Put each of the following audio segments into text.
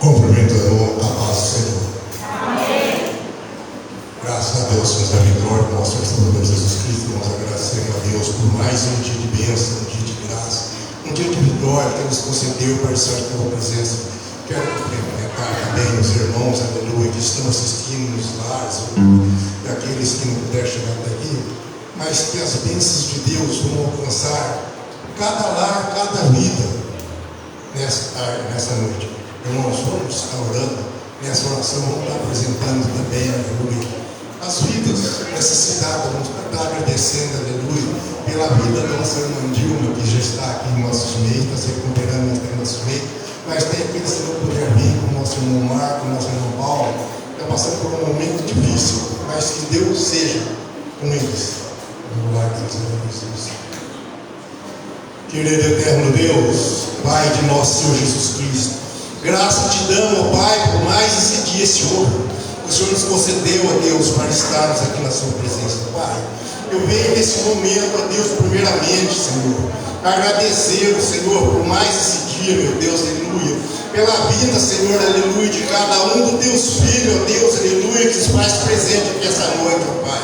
Cumprimento a paz do Senhor. Amém. Graças a Deus, Senhor da vitória, nosso Senhor Jesus Cristo, nós agradecemos a Deus por mais um dia de bênção, um dia de graça, um dia de vitória que nos concedeu para estar com a tua presença. Quero cumprimentar também os irmãos, aleluia, que estão assistindo nos lares, e aqueles que não puderam chegar até aqui, mas que as bênçãos de Deus vão alcançar cada lar, cada vida nessa noite. Irmãos, vamos estar orando nessa oração, vamos estar apresentando também, aleluia, as vidas dessa cidade. Vamos estar agradecendo, aleluia, pela vida da nossa irmã Dilma, que já está aqui em nossos meios, está se recuperando em nossos meios, mas tem aqueles que não puderam vir, como o nosso irmão Marco, o nosso irmão Paulo, está passando por um momento difícil, mas que Deus seja com eles. Vamos lá, Jesus. Querido eterno Deus, Pai de nosso Senhor Jesus Cristo, graça te damos, ó Pai, por mais esse dia, Senhor. O Senhor nos concedeu, ó Deus, para estarmos aqui na sua presença, Pai. Eu venho nesse momento, ó Deus, primeiramente, Senhor, agradecer, Senhor, por mais esse dia, meu Deus, aleluia, pela vida, Senhor, aleluia, de cada um dos teus filhos, ó Deus, aleluia, que se faz presente aqui essa noite, ó Pai.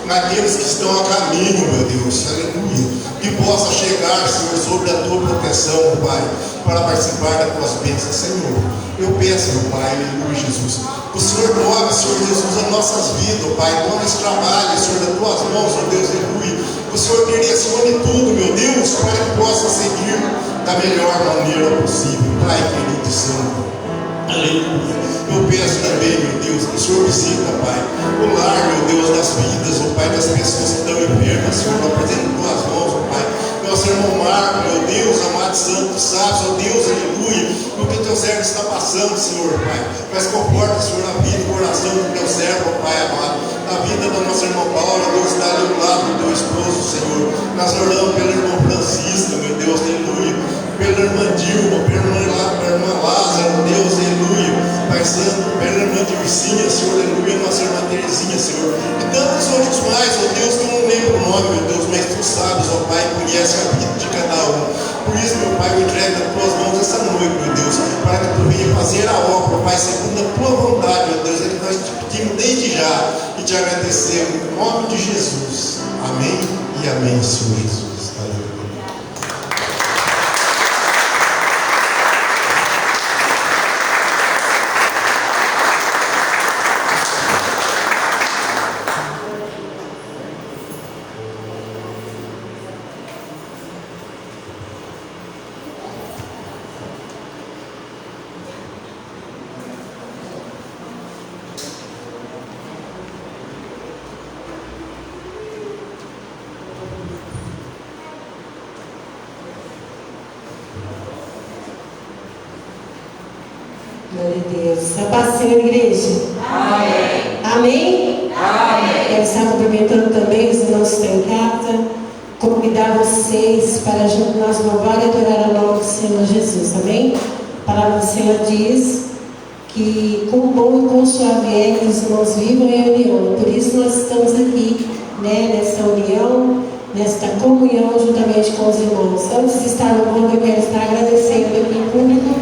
Naqueles que estão a caminho, meu Deus, aleluia, que possa chegar, Senhor, sobre a tua proteção, Pai, para participar das tuas bênçãos, Senhor. Eu peço, meu Pai, aleluia, Jesus, que o Senhor tome, Senhor Jesus, as nossas vidas, Pai, tome esse trabalho, Senhor, das tuas mãos, ó Deus, aleluia, que o Senhor queria acima de tudo, meu Deus, para que possa seguir da melhor maneira possível, Pai, querido e santo. Aleluia. Eu peço também, meu Deus, que o Senhor visita, Pai, o lar, meu Deus, das vidas, ó Pai, das pessoas que estão enfermas, Senhor, apresento tuas mãos, ó Pai. Nosso irmão Marco, meu Deus, amado Santo, sabes, ó Deus, aleluia, o que teu servo está passando, Senhor, Pai. Mas conforta, Senhor, a vida e o coração do teu servo, ó Pai amado. A vida da nossa irmã Paula, Deus, está ali ao lado do teu esposo, Senhor. Nós oramos pelo irmão Francisco, meu Deus, aleluia. Pela irmã Dilma, pela irmã Lázaro, Deus, aleluia. Pai Santo, pela irmã Dircinha, Senhor, aleluia. Nossa irmã Terezinha, Senhor. E tantos outros mais, ó Deus, que eu não lembro o nome, meu Deus, mas tu sabes, ó Pai, conhece a vida de cada um. Por isso, meu Pai, eu entrego nas tuas mãos essa noite, meu Deus, para que tu venha fazer a obra, Pai, segundo a tua vontade, meu Deus, é que nós te pedimos desde já e te agradecemos, em nome de Jesus. Amém e amém, Senhor Jesus. Glória a Deus. A paz do Senhor, igreja. Amém. Amém? Amém. Quero estar cumprimentando também os irmãos que estão em casa. Convidar vocês para junto nós louvar e adorar o nome do Senhor Jesus. Amém? A palavra do Senhor diz que com bom e com suave é que os irmãos vivam em união. Por isso nós estamos aqui, nessa união, nesta comunhão juntamente com os irmãos. Antes de estar louvando, eu quero estar agradecendo aqui em público.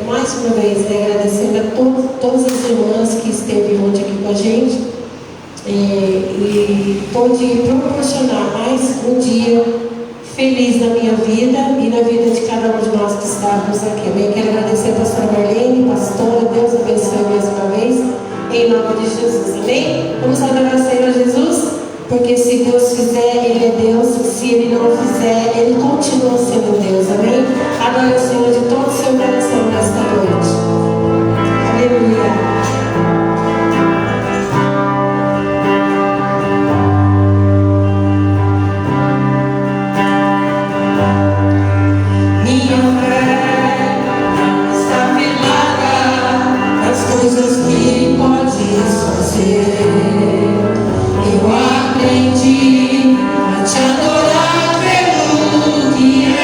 Mais uma vez, agradecendo a todas as irmãs que esteve ontem aqui com a gente e pôde proporcionar mais um dia feliz na minha vida e na vida de cada um de nós que estávamos aqui. Amém? Quero agradecer a pastora Marlene, pastora, Deus abençoe mais uma vez, em nome de Jesus. Amém? Vamos adorar o Senhor Jesus, porque se Deus fizer, Ele é Deus, se Ele não fizer, Ele continua sendo Deus. Amém? Adore o Senhor de todo o seu coração nesta noite. Aleluia. Te adorar pelo que é.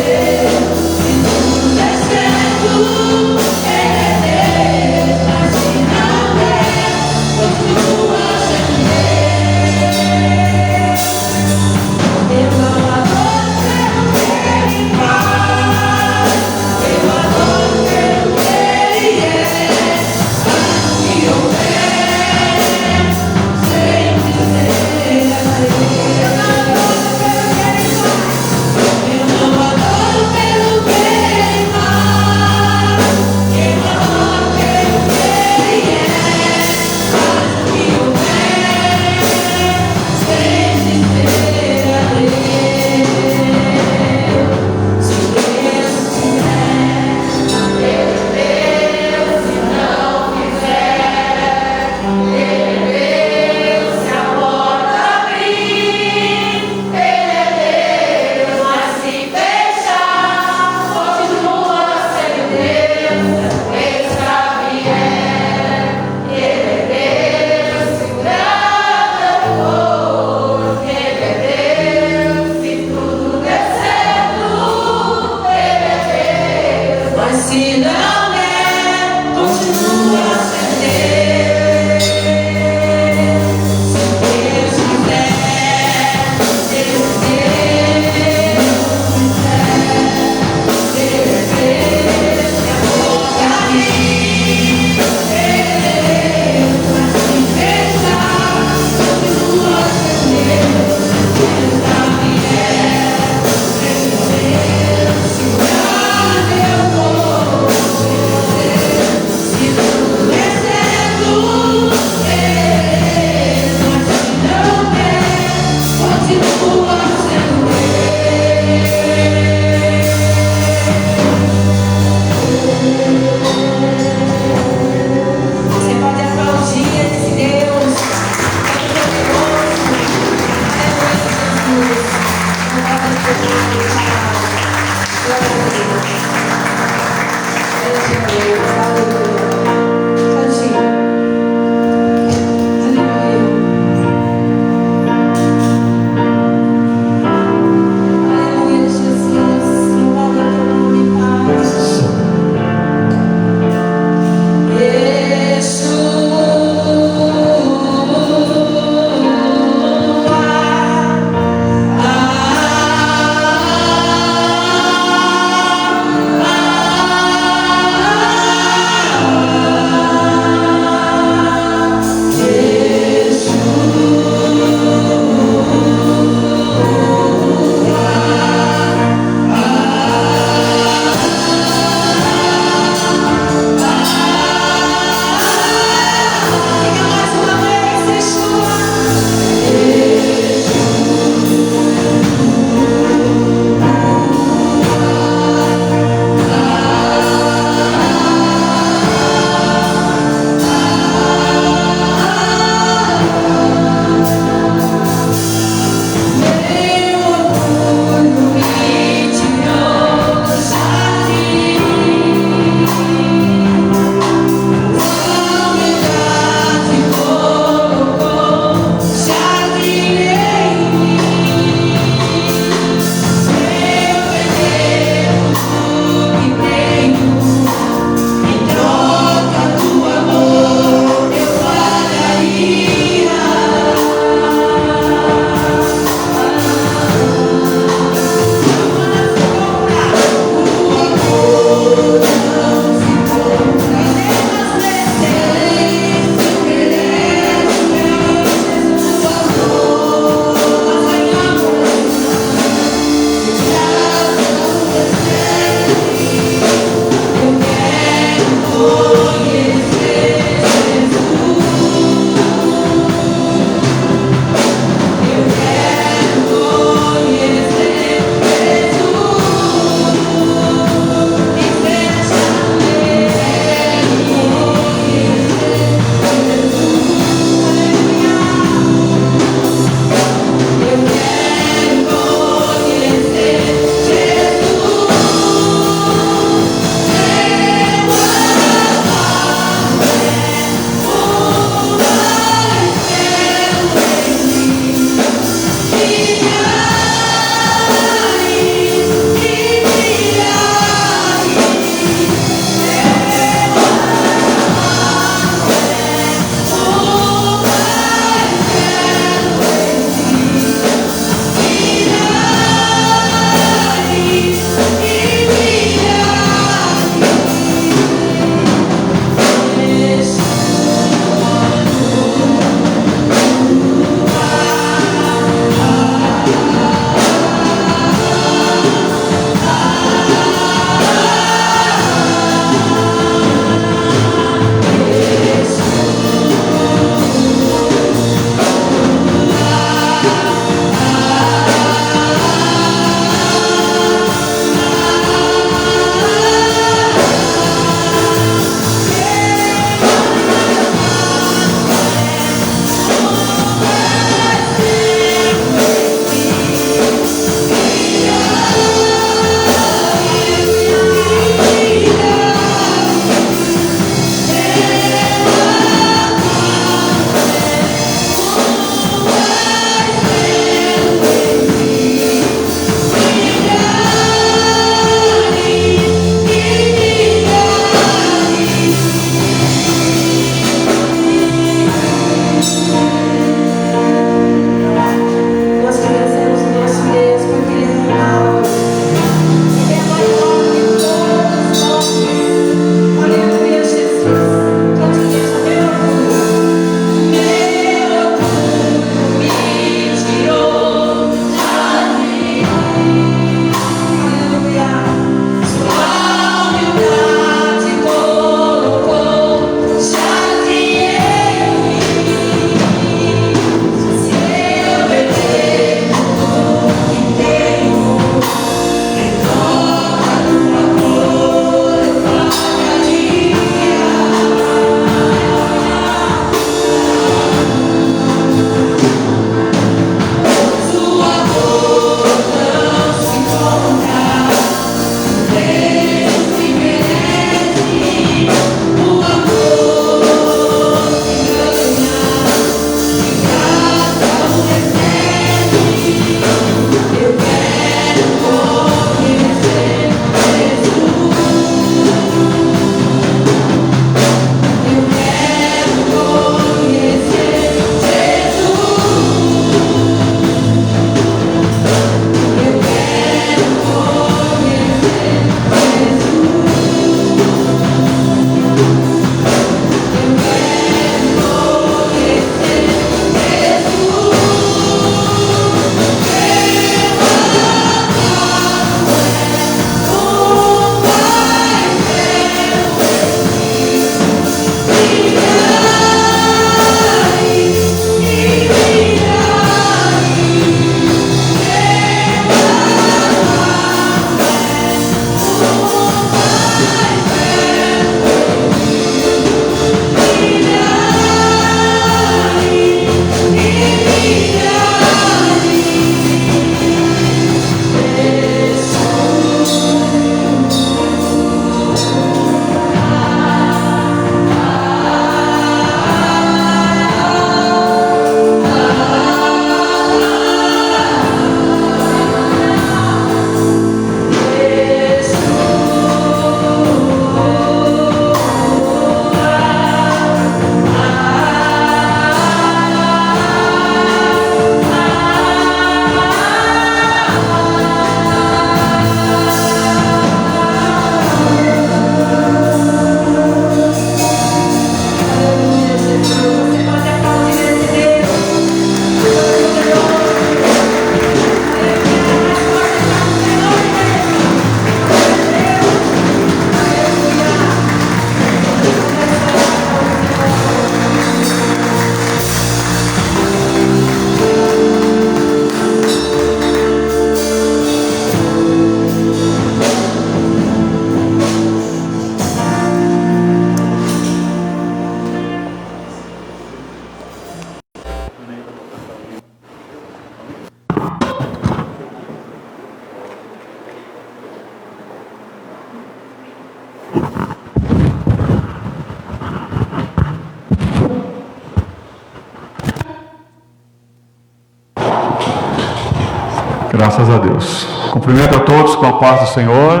Graças a Deus. Cumprimento a todos com a paz do Senhor.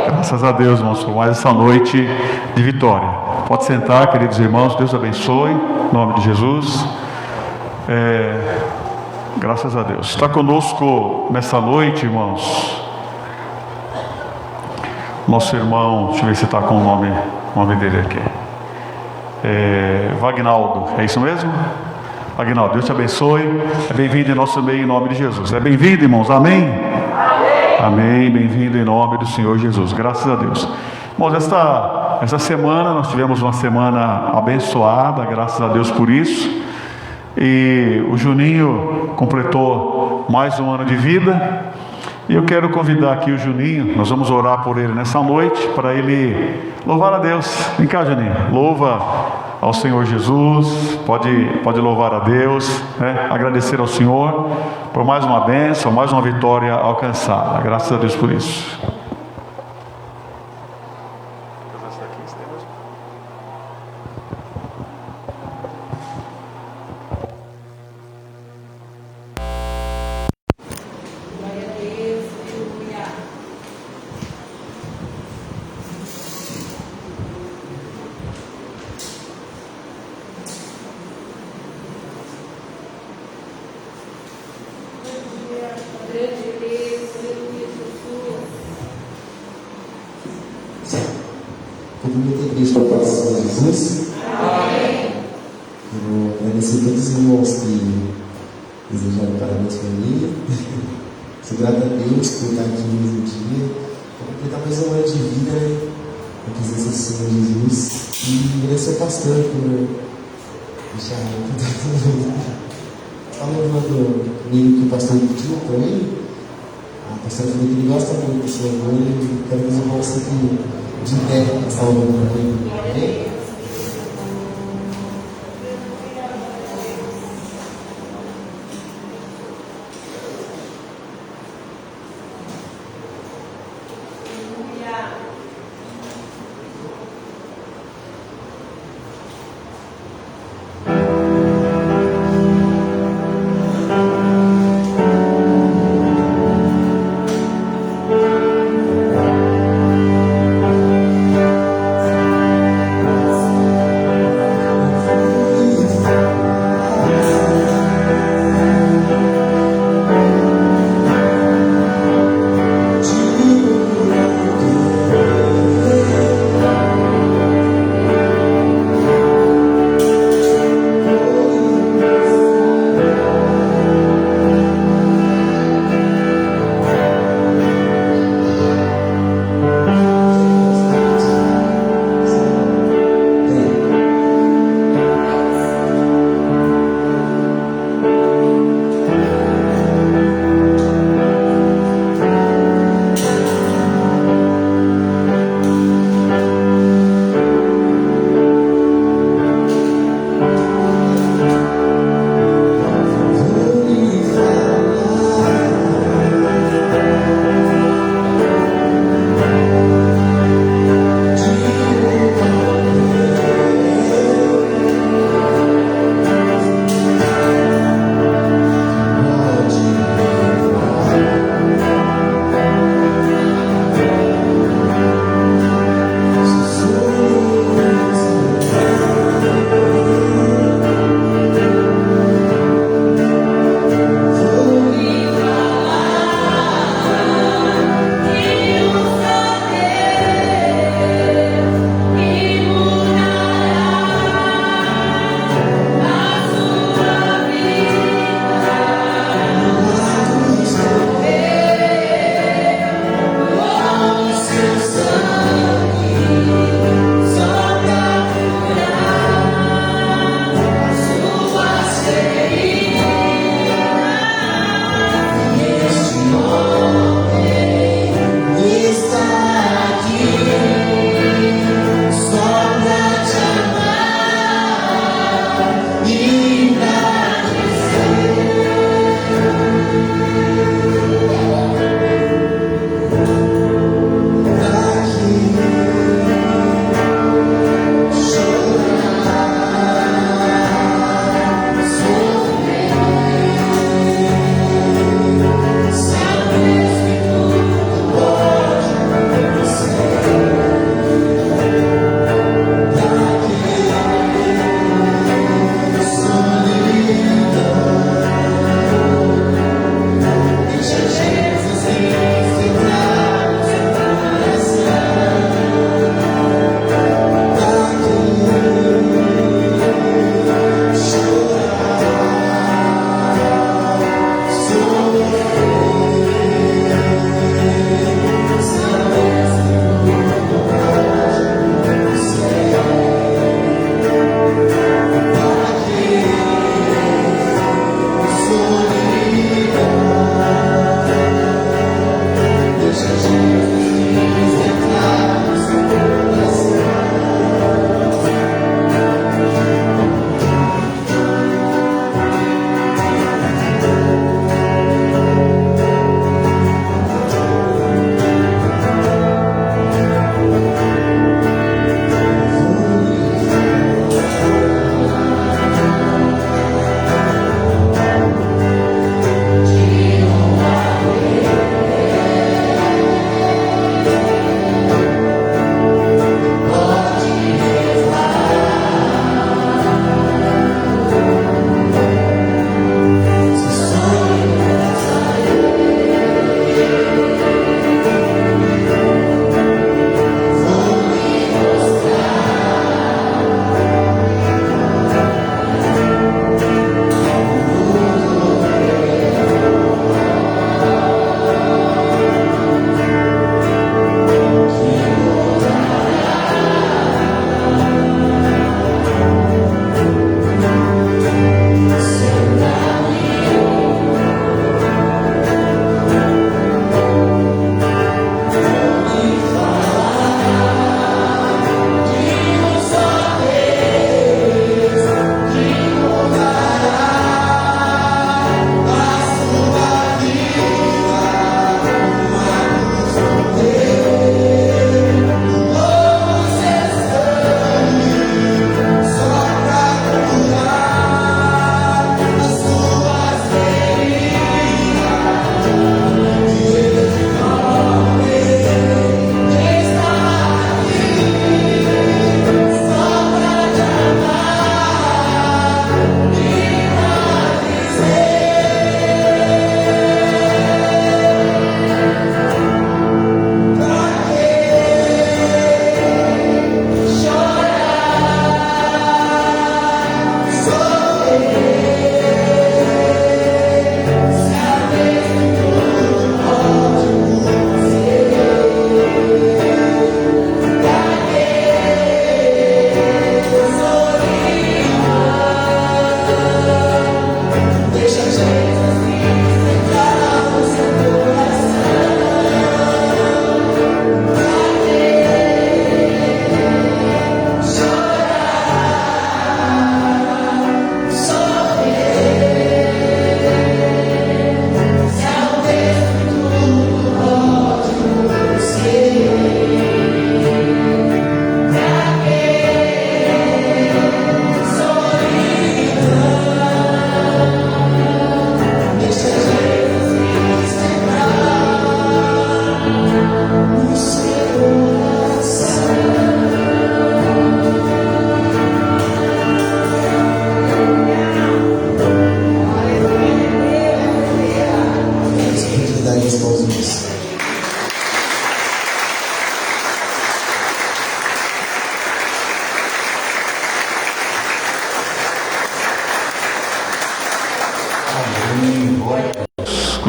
Graças a Deus, irmãos, por mais essa noite de vitória. Pode sentar, queridos irmãos. Deus abençoe. Em nome de Jesus. Graças a Deus. Está conosco nessa noite, irmãos, nosso irmão, deixa eu ver se está com o nome dele aqui. Vagnaldo, é isso mesmo? Vagnaldo, Deus te abençoe. É bem-vindo em nosso meio em nome de Jesus. É bem-vindo, irmãos, amém? Amém, bem-vindo em nome do Senhor Jesus. Graças a Deus. Irmãos, essa semana nós tivemos uma semana abençoada, graças a Deus por isso. E o Juninho completou mais um ano de vida. E eu quero convidar aqui o Juninho, nós vamos orar por ele nessa noite, para ele louvar a Deus. Vem cá, Juninho, louva ao Senhor Jesus, pode louvar a Deus, né? Agradecer ao Senhor por mais uma bênção, mais uma vitória alcançada. Graças a Deus por isso. Cumprimento a igreja com a paz do Senhor Jesus. Amém. Quero agradecer a todos os irmãos que desejaram parabéns para mim. Sou grato a Deus por estar aqui no mesmo dia, para completar mais um ano de vida na presença do Senhor Jesus. E agradecer ao pastor por deixar falando comigo que o pastor pediu para mim. A pastora falou que ele gosta muito desse louvor e quero que os irmãos sempre de pé, salvando para mim. Amém?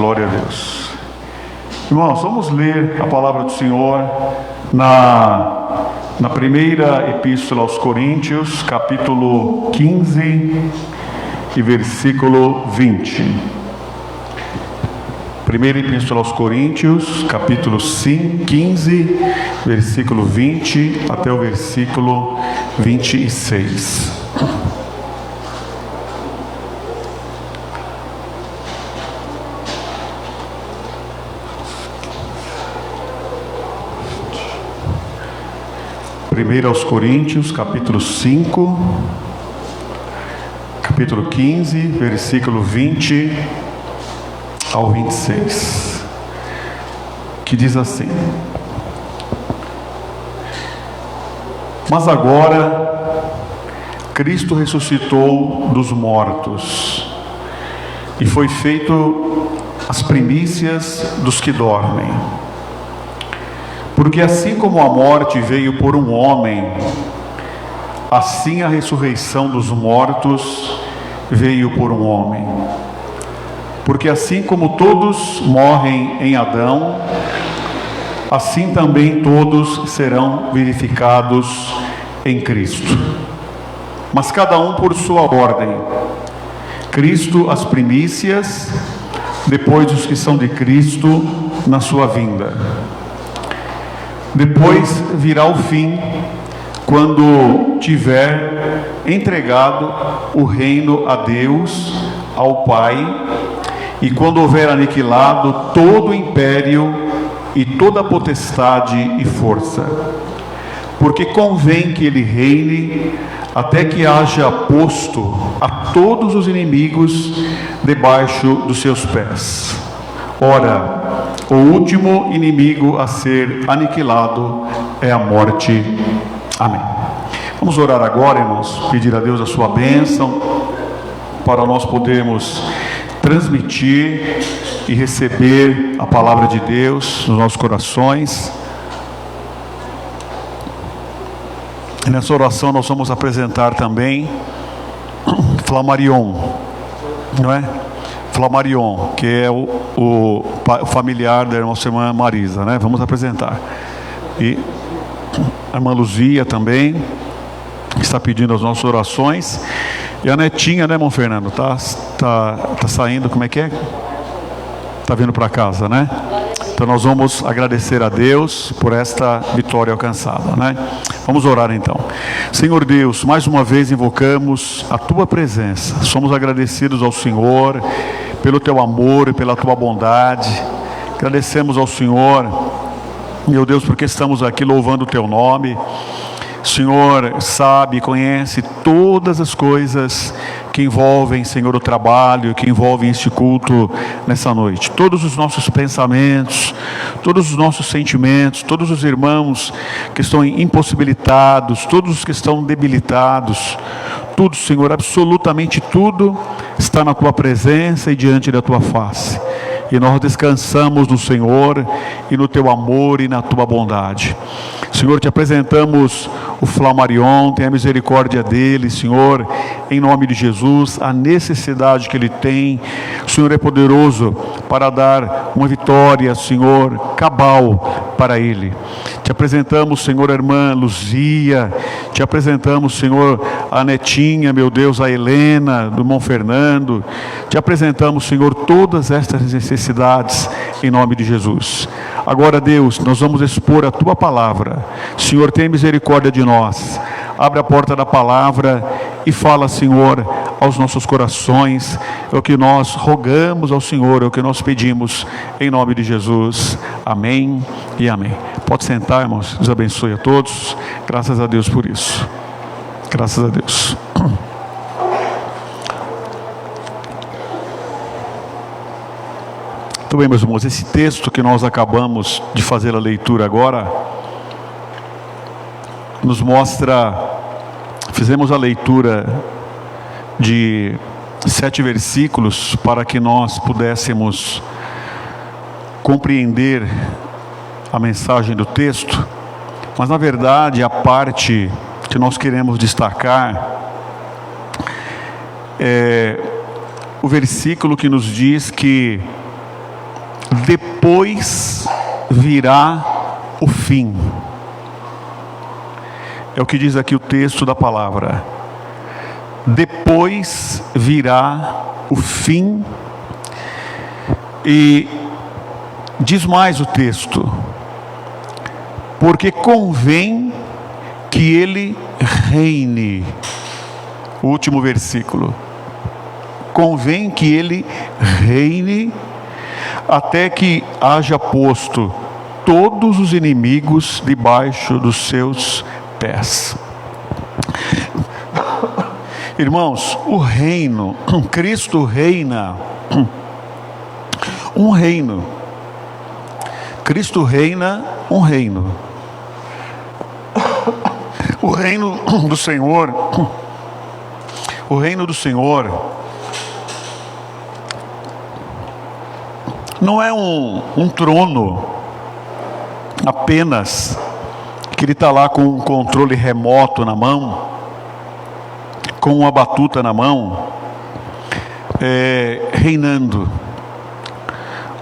Glória a Deus. Irmãos, vamos ler a palavra do Senhor na primeira epístola aos Coríntios, capítulo 15 e versículo 20. Primeira epístola aos Coríntios, capítulo 15, versículo 20 até o versículo 26. Primeiro aos Coríntios, capítulo 5, capítulo 15, versículo 20 ao 26, que diz assim: Mas agora Cristo ressuscitou dos mortos e foi feito as primícias dos que dormem. Porque assim como a morte veio por um homem, assim a ressurreição dos mortos veio por um homem. Porque assim como todos morrem em Adão, assim também todos serão vivificados em Cristo. Mas cada um por sua ordem. Cristo as primícias, depois os que são de Cristo na sua vinda. Depois virá o fim, quando tiver entregado o reino a Deus, ao Pai, e quando houver aniquilado todo o império e toda a potestade e força. Porque convém que ele reine até que haja posto a todos os inimigos debaixo dos seus pés. Ora, o último inimigo a ser aniquilado é a morte. Amém. Vamos orar agora, irmãos, pedir a Deus a sua bênção, para nós podermos transmitir e receber a palavra de Deus nos nossos corações. E nessa oração nós vamos apresentar também Flamarion, não é? Flamarion, que é o familiar da nossa irmã Marisa, né? Vamos apresentar. E a irmã Luzia também, que está pedindo as nossas orações. E a netinha, né, irmão Fernando? Tá saindo, como é que é? Tá vindo para casa, né? Então nós vamos agradecer a Deus por esta vitória alcançada, né? Vamos orar então. Senhor Deus, mais uma vez invocamos a Tua presença. Somos agradecidos ao Senhor pelo Teu amor e pela Tua bondade. Agradecemos ao Senhor, meu Deus, porque estamos aqui louvando o Teu nome. O Senhor sabe e conhece todas as coisas que envolvem, Senhor, o trabalho, que envolvem este culto nessa noite. Todos os nossos pensamentos, todos os nossos sentimentos, todos os irmãos que estão impossibilitados, todos os que estão debilitados, tudo, Senhor, absolutamente tudo está na Tua presença e diante da Tua face. E nós descansamos no Senhor e no Teu amor e na Tua bondade. Senhor, te apresentamos o Flamarion, tenha misericórdia dele, Senhor, em nome de Jesus, a necessidade que ele tem. O Senhor é poderoso para dar uma vitória, Senhor, cabal para ele. Te apresentamos, Senhor, a irmã Luzia, te apresentamos, Senhor, a netinha, meu Deus, a Helena, do irmão Fernando. Te apresentamos, Senhor, todas estas necessidades em nome de Jesus. Agora, Deus, nós vamos expor a Tua palavra. Senhor, tem misericórdia de nós. Abre a porta da palavra e fala, Senhor, aos nossos corações. É o que nós rogamos ao Senhor, é o que nós pedimos, em nome de Jesus. Amém e amém. Pode sentar, irmãos. Deus abençoe a todos. Graças a Deus por isso. Graças a Deus. Muito bem, meus irmãos, esse texto que nós acabamos de fazer a leitura agora, nos mostra, fizemos a leitura de 7 versículos para que nós pudéssemos compreender a mensagem do texto, mas na verdade a parte que nós queremos destacar é o versículo que nos diz que depois virá o fim. É o que diz aqui o texto da palavra. Depois virá o fim. E diz mais o texto: porque convém que ele reine. O último versículo. Convém que ele reine até que haja posto todos os inimigos debaixo dos seus pés. Irmãos, o reino, Cristo reina, um reino. Cristo reina um reino. O reino do Senhor, o reino do Senhor não é um trono apenas, que ele está lá com um controle remoto na mão, com uma batuta na mão, reinando.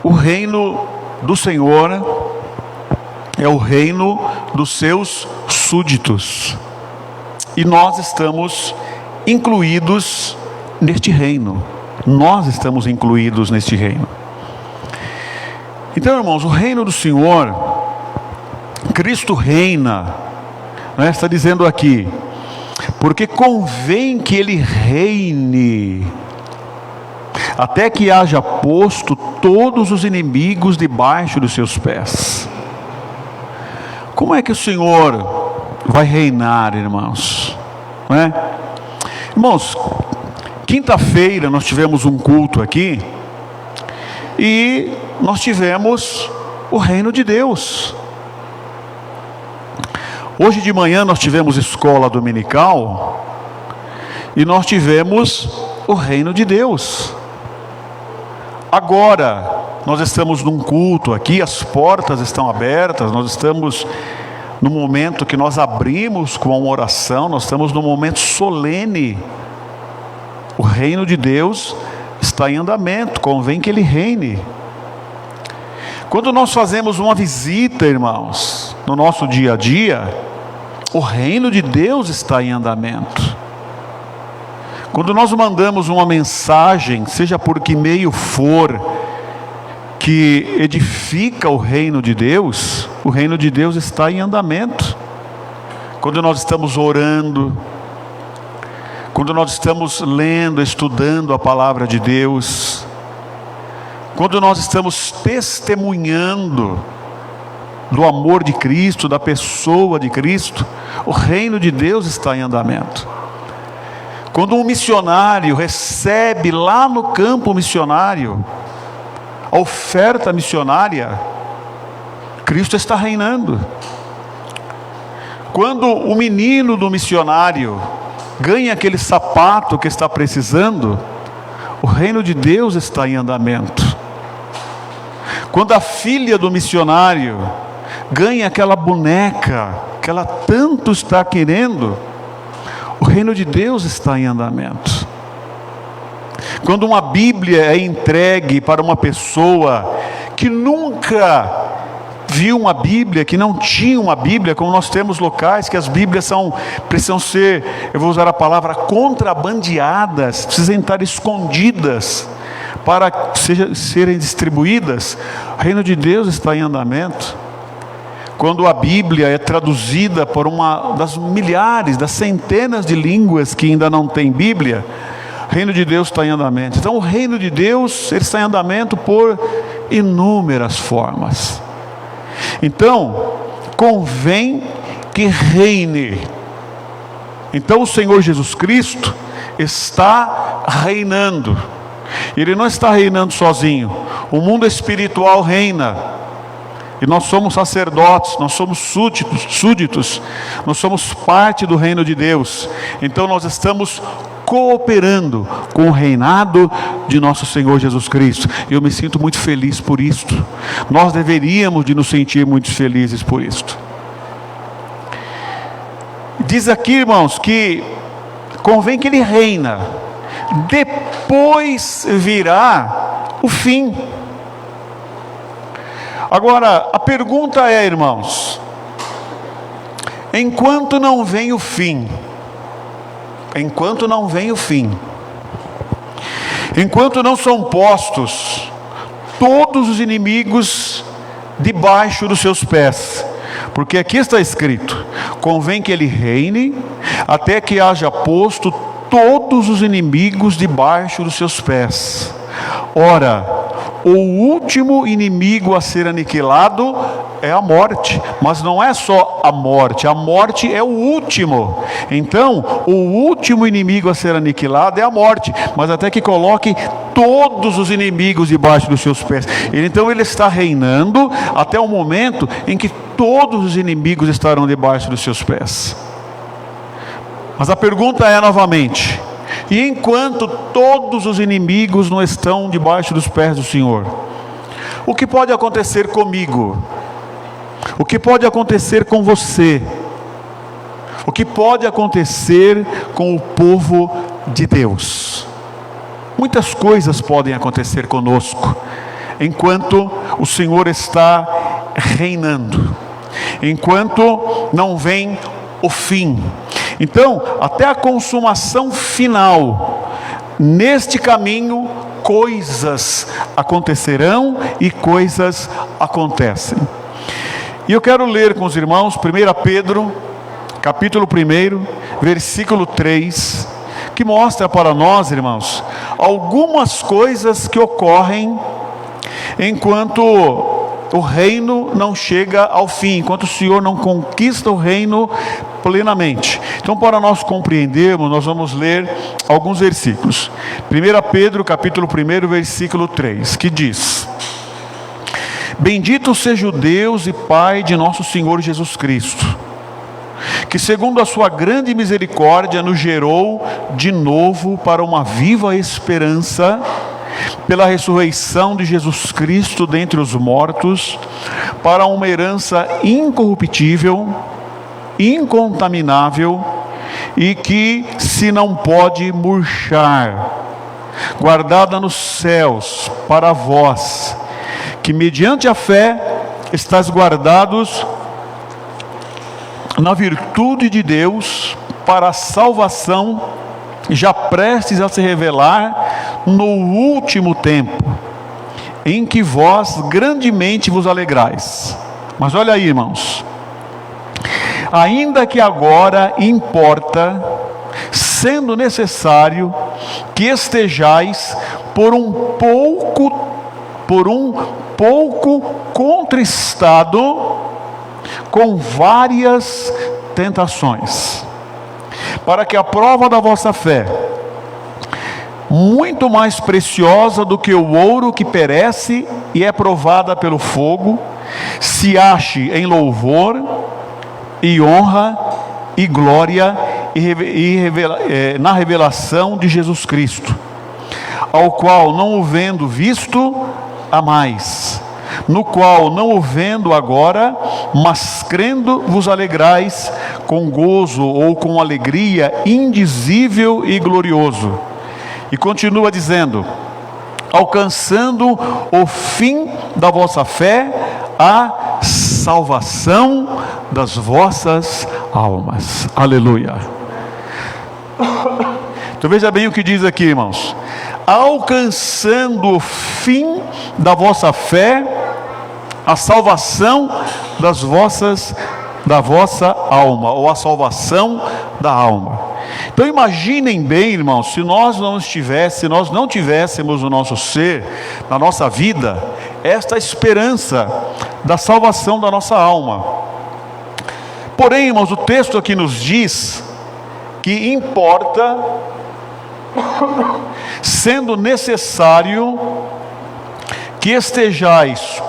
O reino do Senhor é o reino dos seus súditos, e nós estamos incluídos neste reino. Nós estamos incluídos neste reino. Então, irmãos, o reino do Senhor, Cristo reina, né? Está dizendo aqui, porque convém que ele reine, até que haja posto todos os inimigos debaixo dos seus pés. Como é que o Senhor vai reinar, irmãos? Não é? Irmãos, quinta-feira nós tivemos um culto aqui, e nós tivemos o reino de Deus. Hoje de manhã nós tivemos escola dominical, e nós tivemos o reino de Deus. Agora nós estamos num culto aqui, as portas estão abertas, nós estamos no momento que nós abrimos com uma oração, nós estamos num momento solene. O reino de Deus está em andamento, convém que ele reine. Quando nós fazemos uma visita, irmãos, no nosso dia a dia, o reino de Deus está em andamento. Quando nós mandamos uma mensagem, seja por que meio for, que edifica o reino de Deus, o reino de Deus está em andamento. Quando nós estamos orando, quando nós estamos lendo, estudando a palavra de Deus, quando nós estamos testemunhando do amor de Cristo, da pessoa de Cristo, o reino de Deus está em andamento. Quando um missionário recebe lá no campo missionário a oferta missionária, Cristo está reinando. Quando o menino do missionário ganha aquele sapato que está precisando, o reino de Deus está em andamento. Quando a filha do missionário ganha aquela boneca que ela tanto está querendo, o reino de Deus está em andamento. Quando uma Bíblia é entregue para uma pessoa que nunca viu uma Bíblia, que não tinha uma Bíblia, como nós temos locais que as Bíblias precisam ser, eu vou usar a palavra, contrabandeadas, precisam estar escondidas para serem distribuídas, o reino de Deus está em andamento. Quando a Bíblia é traduzida por uma das milhares, das centenas de línguas que ainda não tem Bíblia, o reino de Deus está em andamento. Então o reino de Deus, ele está em andamento por inúmeras formas. Então, convém que reine. Então o Senhor Jesus Cristo está reinando. Ele não está reinando sozinho. O mundo espiritual reina. E nós somos sacerdotes, nós somos súditos, nós somos parte do reino de Deus. Então nós estamos cooperando com o reinado de nosso Senhor Jesus Cristo. E eu me sinto muito feliz por isto. Nós deveríamos de nos sentir muito felizes por isto. Diz aqui, irmãos, que convém que ele reina, depois virá o fim. Agora, a pergunta é, irmãos, enquanto não vem o fim, enquanto não vem o fim, enquanto não são postos todos os inimigos debaixo dos seus pés, porque aqui está escrito: convém que ele reine até que haja posto todos os inimigos debaixo dos seus pés. Ora, o último inimigo a ser aniquilado é a morte, mas não é só a morte é o último. Então, o último inimigo a ser aniquilado é a morte, mas até que coloque todos os inimigos debaixo dos seus pés. Então ele está reinando até o momento em que todos os inimigos estarão debaixo dos seus pés. Mas a pergunta é novamente: e enquanto todos os inimigos não estão debaixo dos pés do Senhor, o que pode acontecer comigo? O que pode acontecer com você? O que pode acontecer com o povo de Deus? Muitas coisas podem acontecer conosco enquanto o Senhor está reinando, enquanto não vem o fim. Então, até a consumação final, neste caminho, coisas acontecerão e coisas acontecem. E eu quero ler com os irmãos 1 Pedro, capítulo 1, versículo 3, que mostra para nós, irmãos, algumas coisas que ocorrem enquanto o reino não chega ao fim, enquanto o Senhor não conquista o reino plenamente. Então, para nós compreendermos, nós vamos ler alguns versículos. 1 Pedro, capítulo 1, versículo 3, que diz: Bendito seja o Deus e Pai de nosso Senhor Jesus Cristo, que segundo a sua grande misericórdia nos gerou de novo para uma viva esperança, pela ressurreição de Jesus Cristo dentre os mortos, para uma herança incorruptível, incontaminável e que se não pode murchar, guardada nos céus para vós, que mediante a fé estáis guardados na virtude de Deus para a salvação, já prestes a se revelar no último tempo, em que vós grandemente vos alegrais. Mas olha aí, irmãos, ainda que agora importa, sendo necessário, que estejais por um pouco contristado com várias tentações, para que a prova da vossa fé, muito mais preciosa do que o ouro que perece e é provada pelo fogo, se ache em louvor e honra e glória na revelação de Jesus Cristo, ao qual não o vendo visto, amais, no qual não o vendo agora, mas crendo vos alegrais com gozo ou com alegria indizível e glorioso. E continua dizendo: alcançando o fim da vossa fé, a salvação das vossas almas. Aleluia. Então veja bem o que diz aqui, irmãos: alcançando o fim da vossa fé, a salvação da vossa alma, ou a salvação da alma. Então imaginem bem, irmãos, se nós não tivéssemos no nosso ser, na nossa vida, esta esperança da salvação da nossa alma. Porém, irmãos, o texto aqui nos diz que importa, sendo necessário, que estejais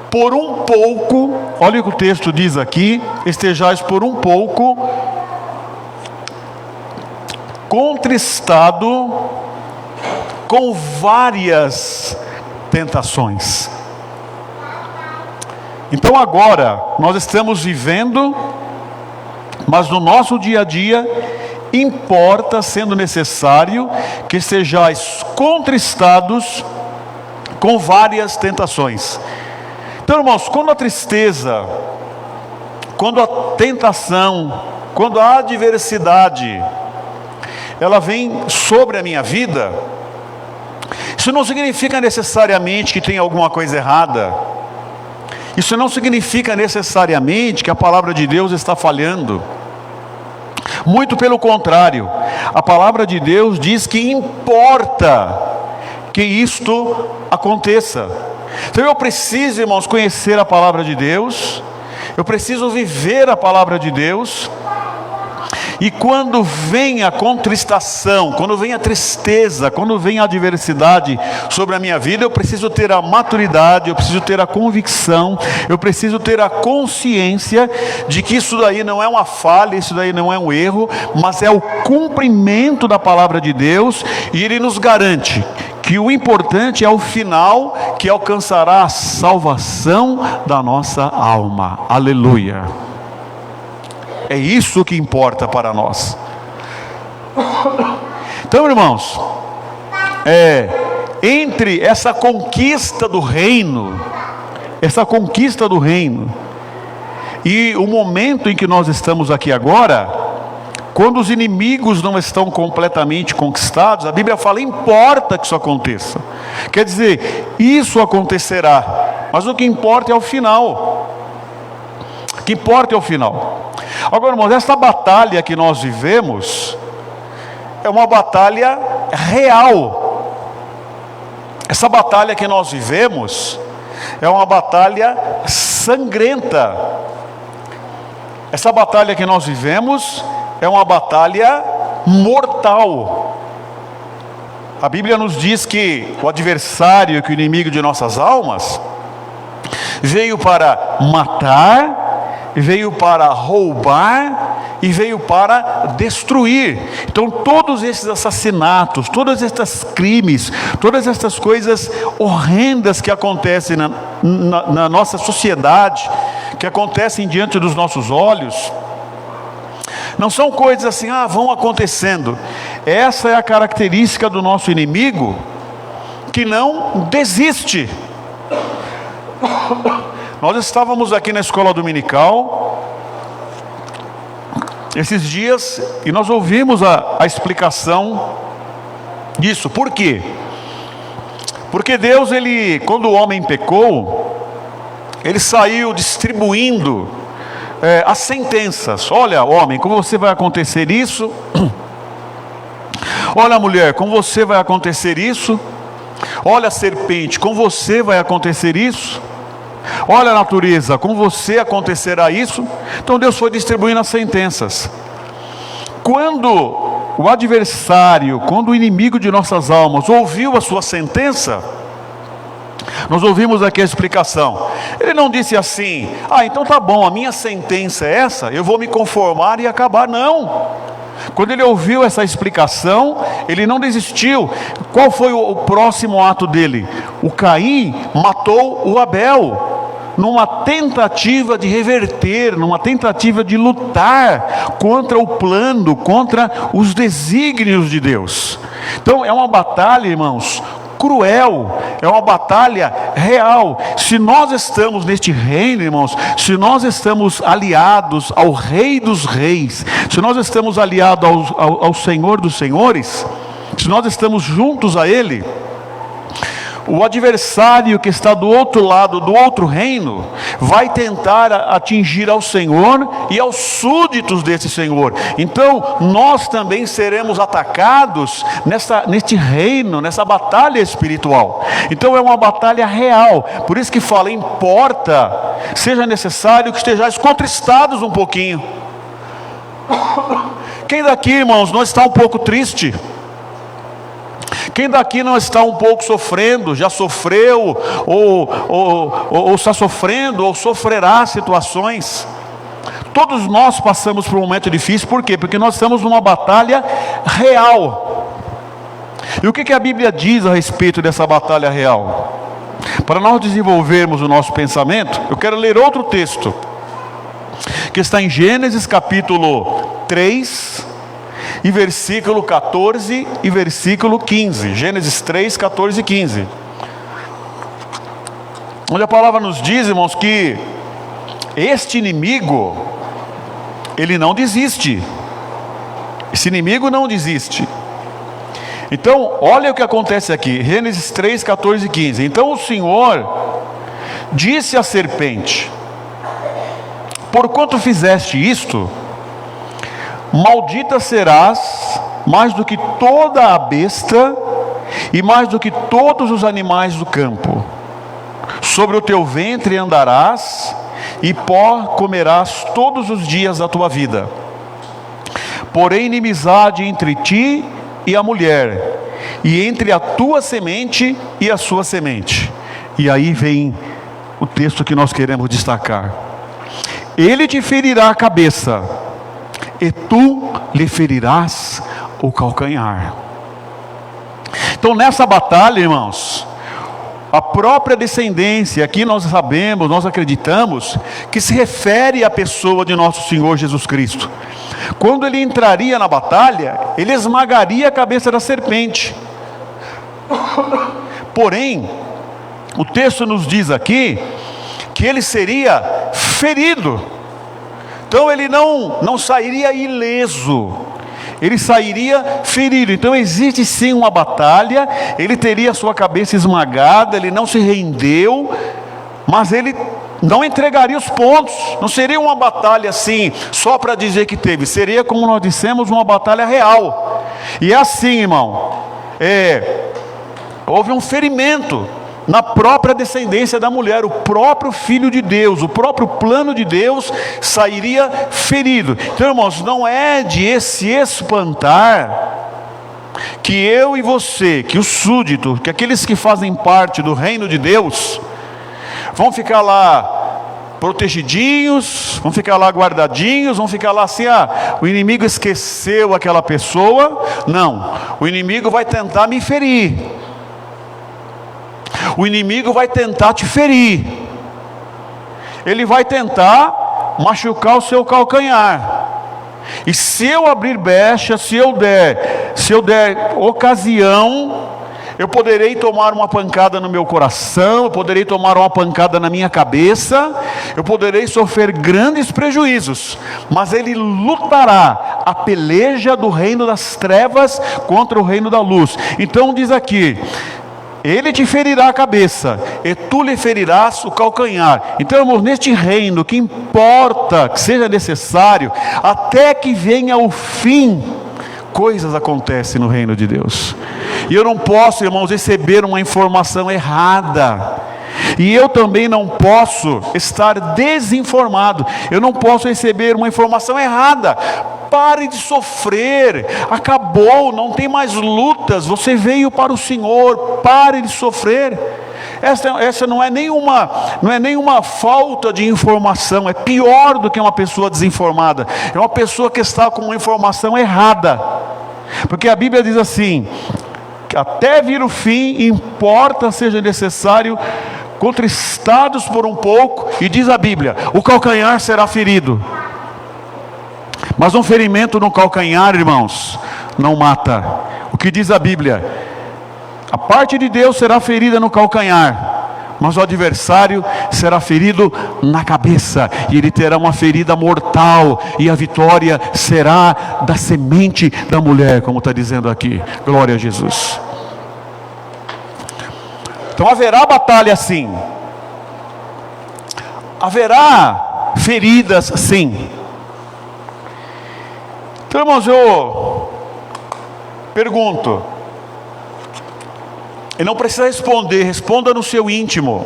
por um pouco, olha o que o texto diz aqui, estejais por um pouco contristado com várias tentações. Então agora nós estamos vivendo, mas no nosso dia a dia importa, sendo necessário, que sejais contristados com várias tentações. Então, irmãos, quando a tristeza, quando a tentação, quando a adversidade, ela vem sobre a minha vida, isso não significa necessariamente que tem alguma coisa errada. Isso não significa necessariamente que a palavra de Deus está falhando. Muito pelo contrário, a palavra de Deus diz que importa que isto aconteça. Então eu preciso, irmãos, conhecer a palavra de Deus, eu preciso viver a palavra de Deus, e quando vem a contristação, quando vem a tristeza, quando vem a adversidade sobre a minha vida, eu preciso ter a maturidade, eu preciso ter a convicção, eu preciso ter a consciência de que isso daí não é uma falha, isso daí não é um erro, mas é o cumprimento da palavra de Deus, e Ele nos garante que o importante é o final, que alcançará a salvação da nossa alma. Aleluia. É isso que importa para nós. Então, irmãos, entre essa conquista do reino, e o momento em que nós estamos aqui agora, quando os inimigos não estão completamente conquistados, a Bíblia fala, importa que isso aconteça. Quer dizer, isso acontecerá, mas o que importa é o final. O que importa é o final. Agora, irmãos, essa batalha que nós vivemos é uma batalha real. Essa batalha que nós vivemos é uma batalha sangrenta. Essa batalha que nós vivemos é uma batalha mortal. A Bíblia nos diz que o adversário, que o inimigo de nossas almas, veio para matar, veio para roubar e veio para destruir. Então todos esses assassinatos, todos esses crimes, todas essas coisas horrendas que acontecem na nossa sociedade, que acontecem diante dos nossos olhos, não são coisas assim, vão acontecendo. Essa é a característica do nosso inimigo, que não desiste. Nós estávamos aqui na escola dominical esses dias e nós ouvimos a explicação disso. Por quê? Porque Deus, quando o homem pecou, Ele saiu distribuindo as sentenças. Olha, homem, com você vai acontecer isso. Olha, mulher, com você vai acontecer isso. Olha, serpente, com você vai acontecer isso. Olha, natureza, com você acontecerá isso. Então Deus foi distribuindo as sentenças. Quando o adversário, quando o inimigo de nossas almas ouviu a sua sentença, nós ouvimos aqui a explicação. Ele não disse assim, então tá bom, a minha sentença é essa, eu vou me conformar e acabar. Não. Quando ele ouviu essa explicação, ele não desistiu. Qual foi o próximo ato dele? O Caim matou o Abel, numa tentativa de reverter, numa tentativa de lutar contra o plano, contra os desígnios de Deus. Então é uma batalha, irmãos, cruel, é uma batalha real. Se nós estamos neste reino, irmãos, se nós estamos aliados ao Rei dos Reis, se nós estamos aliados ao Senhor dos Senhores, se nós estamos juntos a Ele, o adversário que está do outro lado, do outro reino, vai tentar atingir ao Senhor e aos súditos desse Senhor. Então nós também seremos atacados neste reino, nessa batalha espiritual. Então é uma batalha real. Por isso que fala, importa, seja necessário que estejais contristados um pouquinho. Quem daqui, irmãos, não está um pouco triste? Quem daqui não está um pouco sofrendo, já sofreu, ou está sofrendo, ou sofrerá situações? Todos nós passamos por um momento difícil. Por quê? Porque nós estamos numa batalha real. E o que a Bíblia diz a respeito dessa batalha real? Para nós desenvolvermos o nosso pensamento, eu quero ler outro texto, que está em Gênesis capítulo 3, e versículo 14 e versículo 15. Gênesis 3, 14 e 15. onde a palavra nos diz, irmãos, que este inimigo, ele não desiste. Esse inimigo não desiste. Então, olha o que acontece aqui, Gênesis 3, 14 e 15. Então o Senhor disse à serpente: porquanto fizeste isto, maldita serás mais do que toda a besta e mais do que todos os animais do campo. Sobre o teu ventre andarás e pó comerás todos os dias da tua vida. Porém inimizade entre ti e a mulher, e entre a tua semente e a sua semente. E aí vem o texto que nós queremos destacar: ele te ferirá a cabeça, e tu lhe ferirás o calcanhar. Então nessa batalha, irmãos, a própria descendência, aqui nós sabemos, nós acreditamos, que se refere à pessoa de nosso Senhor Jesus Cristo. Quando ele entraria na batalha, ele esmagaria a cabeça da serpente. Porém, o texto nos diz aqui que ele seria ferido. Então ele não sairia ileso, ele sairia ferido. Então existe sim uma batalha, ele teria a sua cabeça esmagada, ele não se rendeu, mas ele não entregaria os pontos. Não seria uma batalha assim, só para dizer que teve. Seria, como nós dissemos, uma batalha real. E é assim, irmão, houve um ferimento na própria descendência da mulher. O próprio Filho de Deus, o próprio plano de Deus sairia ferido. Então, irmãos, não é de se espantar que eu e você, que os súditos, que aqueles que fazem parte do reino de Deus, vão ficar lá protegidinhos, vão ficar lá guardadinhos, vão ficar lá assim: o inimigo esqueceu aquela pessoa. Não, o inimigo vai tentar me ferir, o inimigo vai tentar te ferir, ele vai tentar machucar o seu calcanhar. E se eu abrir brecha, se eu der ocasião, eu poderei tomar uma pancada no meu coração, eu poderei tomar uma pancada na minha cabeça, eu poderei sofrer grandes prejuízos, mas ele lutará a peleja do reino das trevas contra o reino da luz. Então diz aqui: ele te ferirá a cabeça, e tu lhe ferirás o calcanhar. Então, irmãos, neste reino, que importa que seja necessário, até que venha o fim, coisas acontecem no reino de Deus. E eu não posso, irmãos, receber uma informação errada. E eu também não posso estar desinformado. Eu não posso receber uma informação errada. Pare de sofrer. Acabou, não tem mais lutas. Você veio para o Senhor. Pare de sofrer. Essa não é nenhuma falta de informação. É pior do que uma pessoa desinformada. É uma pessoa que está com uma informação errada. Porque a Bíblia diz assim: até vir o fim, importa seja necessário, contristados por um pouco. E diz a Bíblia: o calcanhar será ferido. Mas um ferimento no calcanhar, irmãos, não mata. O que diz a Bíblia? A parte de Deus será ferida no calcanhar, mas o adversário será ferido na cabeça, e ele terá uma ferida mortal, e a vitória será da semente da mulher, como está dizendo aqui. Glória a Jesus. Então haverá batalha sim, haverá feridas sim. Então, irmãos, eu pergunto, e não precisa responder, responda no seu íntimo.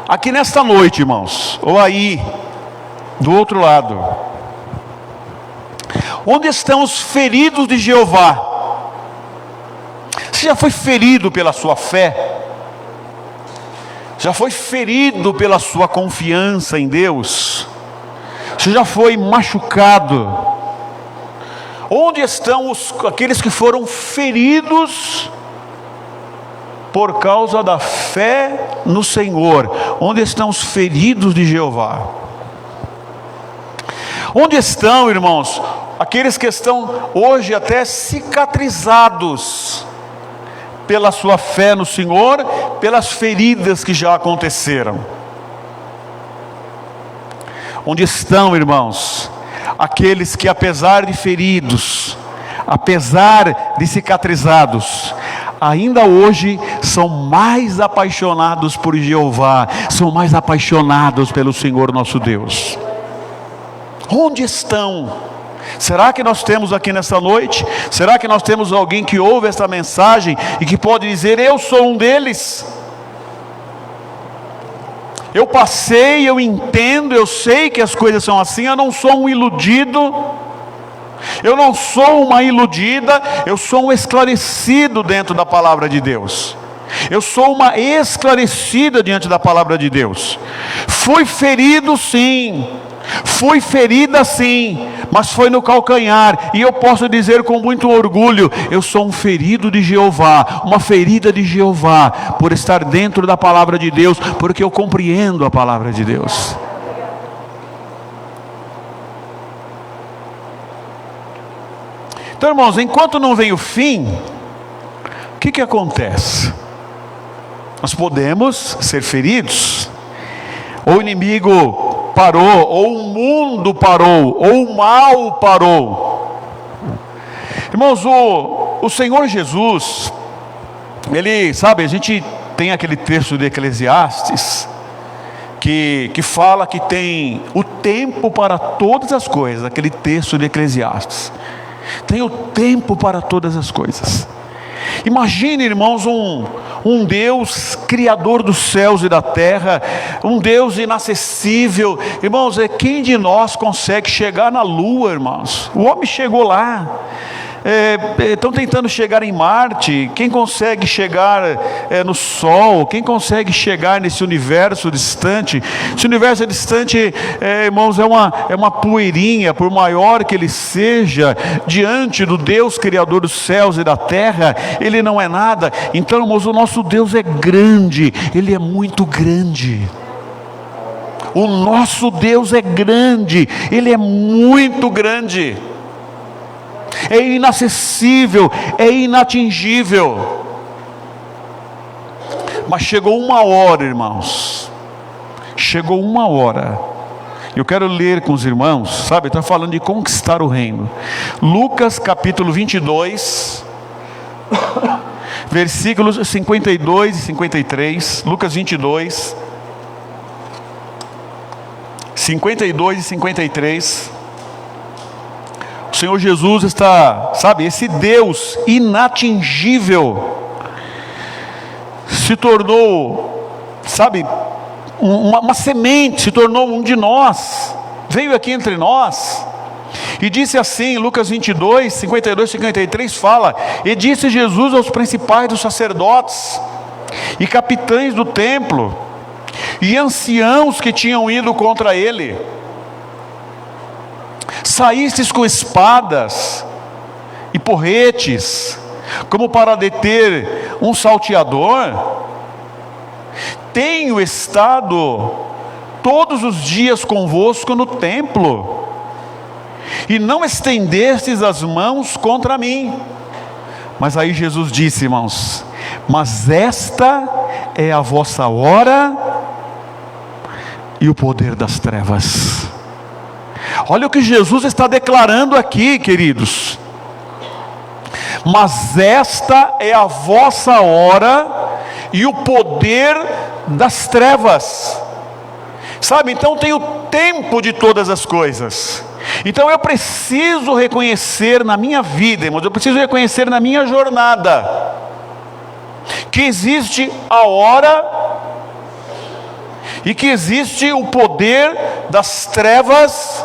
Aqui nesta noite, irmãos, ou aí do outro lado, onde estão os feridos de Jeová? Você já foi ferido pela sua fé? Já foi ferido pela sua confiança em Deus? Você já foi machucado? Onde estão aqueles que foram feridos por causa da fé no Senhor? Onde estão os feridos de Jeová? Onde estão, irmãos, aqueles que estão hoje até cicatrizados pela sua fé no Senhor, pelas feridas que já aconteceram. Onde estão, irmãos, aqueles que, apesar de feridos, apesar de cicatrizados, ainda hoje são mais apaixonados por Jeová, são mais apaixonados pelo Senhor nosso Deus? Onde estão? Será que nós temos aqui nessa noite? Será que nós temos alguém que ouve esta mensagem e que pode dizer: eu sou um deles? Eu passei, eu entendo, eu sei que as coisas são assim, eu não sou um iludido, eu não sou uma iludida, eu sou um esclarecido dentro da palavra de Deus. Eu sou uma esclarecida diante da palavra de Deus. Fui ferido sim, fui ferida sim, mas foi no calcanhar, e eu posso dizer com muito orgulho: eu sou um ferido de Jeová, uma ferida de Jeová, por estar dentro da palavra de Deus, porque eu compreendo a palavra de Deus. Então, irmãos, enquanto não vem o fim, o que acontece? Nós podemos ser feridos, ou o inimigo parou, ou o mundo parou, ou o mal parou. Irmãos, o Senhor Jesus, Ele, sabe, a gente tem aquele texto de Eclesiastes, que fala que tem o tempo para todas as coisas. Aquele texto de Eclesiastes tem o tempo para todas as coisas. Imagine, irmãos, um Deus criador dos céus e da terra, um Deus inacessível. Irmãos, quem de nós consegue chegar na lua, irmãos? O homem chegou lá. Estão tentando chegar em Marte. Quem consegue chegar no Sol? Quem consegue chegar nesse universo distante? Esse universo distante, irmãos, é uma poeirinha, por maior que ele seja, diante do Deus Criador dos céus e da terra, ele não é nada. Então, irmãos, o nosso Deus é grande, Ele é muito grande. O nosso Deus é grande, Ele é muito grande. É inacessível, é inatingível. Mas chegou uma hora, irmãos, chegou uma hora. Eu quero ler com os irmãos, sabe, está falando de conquistar o reino. Lucas capítulo 22, versículos 52 e 53. Lucas 22, 52 e 53. O Senhor Jesus está, sabe, esse Deus inatingível se tornou, sabe, uma semente, se tornou um de nós, veio aqui entre nós, e disse assim, Lucas 22, 52, 53 fala: e disse Jesus aos principais dos sacerdotes, e capitães do templo, e anciãos que tinham ido contra ele: saístes com espadas e porretes, como para deter um salteador? Tenho estado todos os dias convosco no templo, e não estendestes as mãos contra mim. Mas aí Jesus disse, irmãos: mas esta é a vossa hora e o poder das trevas. Olha o que Jesus está declarando aqui, queridos. Mas esta é a vossa hora e o poder das trevas. Sabe, então tem o tempo de todas as coisas. Então eu preciso reconhecer na minha vida, irmãos, eu preciso reconhecer na minha jornada, que existe a hora e que existe o poder das trevas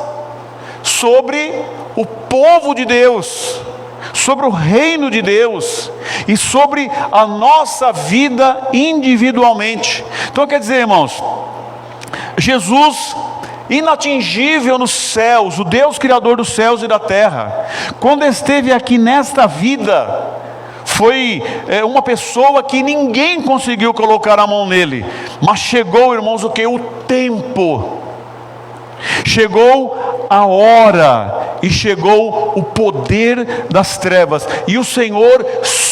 sobre o povo de Deus, sobre o reino de Deus e sobre a nossa vida individualmente. Então quer dizer, irmãos, Jesus inatingível nos céus, o Deus Criador dos céus e da terra, quando esteve aqui nesta vida, foi uma pessoa que ninguém conseguiu colocar a mão nele, mas chegou, irmãos, o que? O tempo, chegou a hora e chegou o poder das trevas, e o Senhor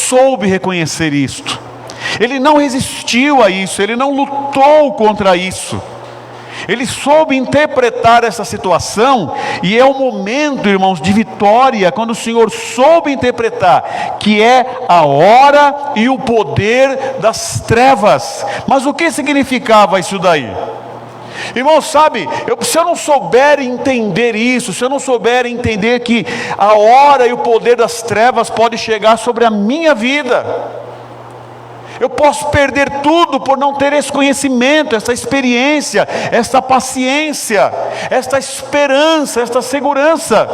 soube reconhecer isto. Ele não resistiu a isso, ele não lutou contra isso. Ele soube interpretar essa situação, e é o momento, irmãos, de vitória, quando o Senhor soube interpretar, que é a hora e o poder das trevas. Mas o que significava isso daí? Irmão, sabe, se eu não souber entender isso, se eu não souber entender que a hora e o poder das trevas pode chegar sobre a minha vida, eu posso perder tudo por não ter esse conhecimento, essa experiência, essa paciência, esta esperança, esta segurança.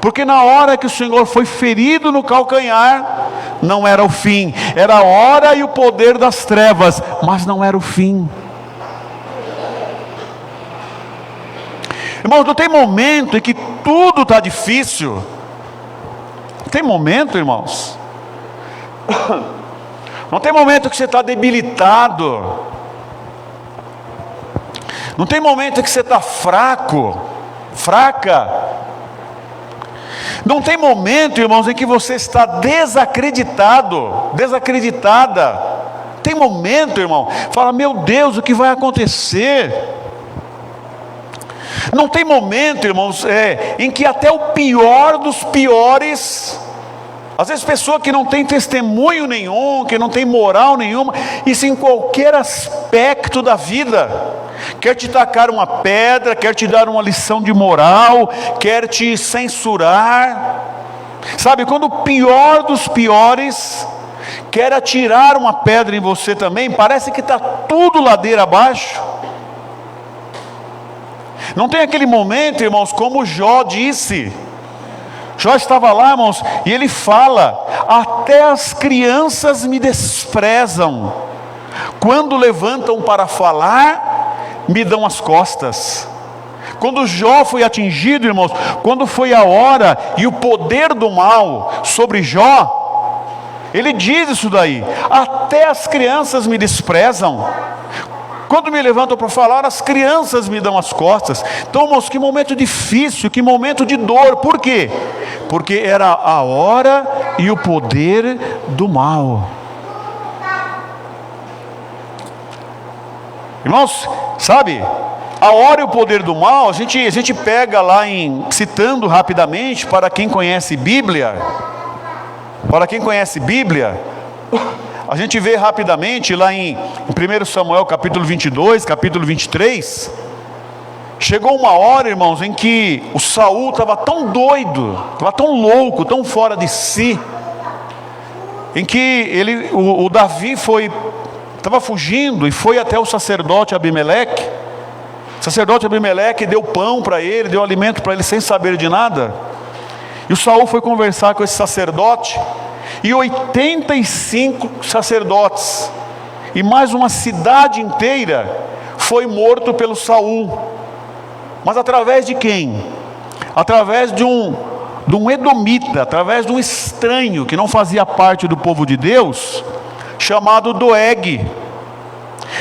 Porque na hora que o Senhor foi ferido no calcanhar, não era o fim, era a hora e o poder das trevas, mas não era o fim. Irmãos, não tem momento em que tudo está difícil. Tem momento, irmãos, não tem momento que você está debilitado. Não tem momento que você está fraco, fraca. Não tem momento, irmãos, em que você está desacreditado, desacreditada. Tem momento, irmão, fala, meu Deus, o que vai acontecer? Não tem momento, irmãos, em que até o pior dos piores, às vezes pessoa que não tem testemunho nenhum, que não tem moral nenhuma, isso em qualquer aspecto da vida, quer te tacar uma pedra, quer te dar uma lição de moral, quer te censurar, sabe, quando o pior dos piores quer atirar uma pedra em você também, parece que está tudo ladeira abaixo. Não tem aquele momento, irmãos, como Jó disse. Jó estava lá, irmãos, e ele fala, até as crianças me desprezam, quando levantam para falar, me dão as costas. Quando Jó foi atingido, irmãos, quando foi a hora e o poder do mal sobre Jó, ele diz isso daí, até as crianças me desprezam, quando me levantam para falar, as crianças me dão as costas. Então, irmãos, que momento difícil, que momento de dor. Por quê? Porque era a hora e o poder do mal. Irmãos, sabe, a hora e o poder do mal, a gente pega lá citando rapidamente, para quem conhece Bíblia, a gente vê rapidamente lá em 1 Samuel capítulo 22, capítulo 23, chegou uma hora, irmãos, em que o Saul estava tão doido, estava tão louco, tão fora de si, em que o Davi estava fugindo e foi até o sacerdote Abimeleque. O sacerdote Abimeleque deu pão para ele, deu alimento para ele sem saber de nada. E o Saul foi conversar com esse sacerdote, e 85 sacerdotes e mais uma cidade inteira foi morto pelo Saul. Mas através de quem? Através de um edomita, através de um estranho que não fazia parte do povo de Deus, chamado Doeg.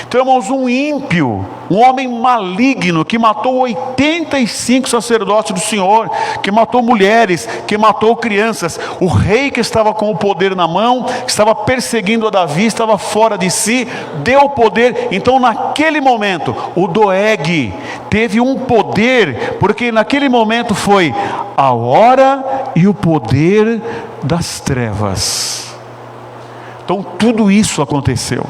Então, irmãos, um ímpio, um homem maligno, que matou 85 sacerdotes do Senhor, que matou mulheres, que matou crianças, o rei que estava com o poder na mão, que estava perseguindo a Davi, estava fora de si, deu poder. Então, naquele momento, o Doeg teve um poder, porque naquele momento foi a hora e o poder das trevas. Então, tudo isso aconteceu.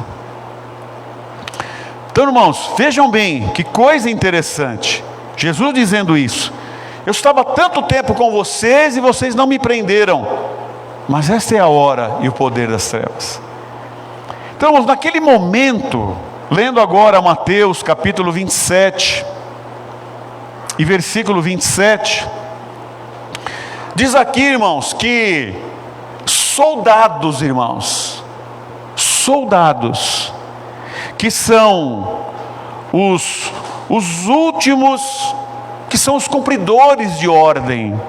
Então, irmãos, vejam bem, que coisa interessante, Jesus dizendo isso, eu estava tanto tempo com vocês e vocês não me prenderam, mas esta é a hora e o poder das trevas. Então, irmãos, naquele momento, lendo agora Mateus capítulo 27 e versículo 27, diz aqui, irmãos, que soldados, irmãos, soldados, que são os últimos, que são os cumpridores de ordem,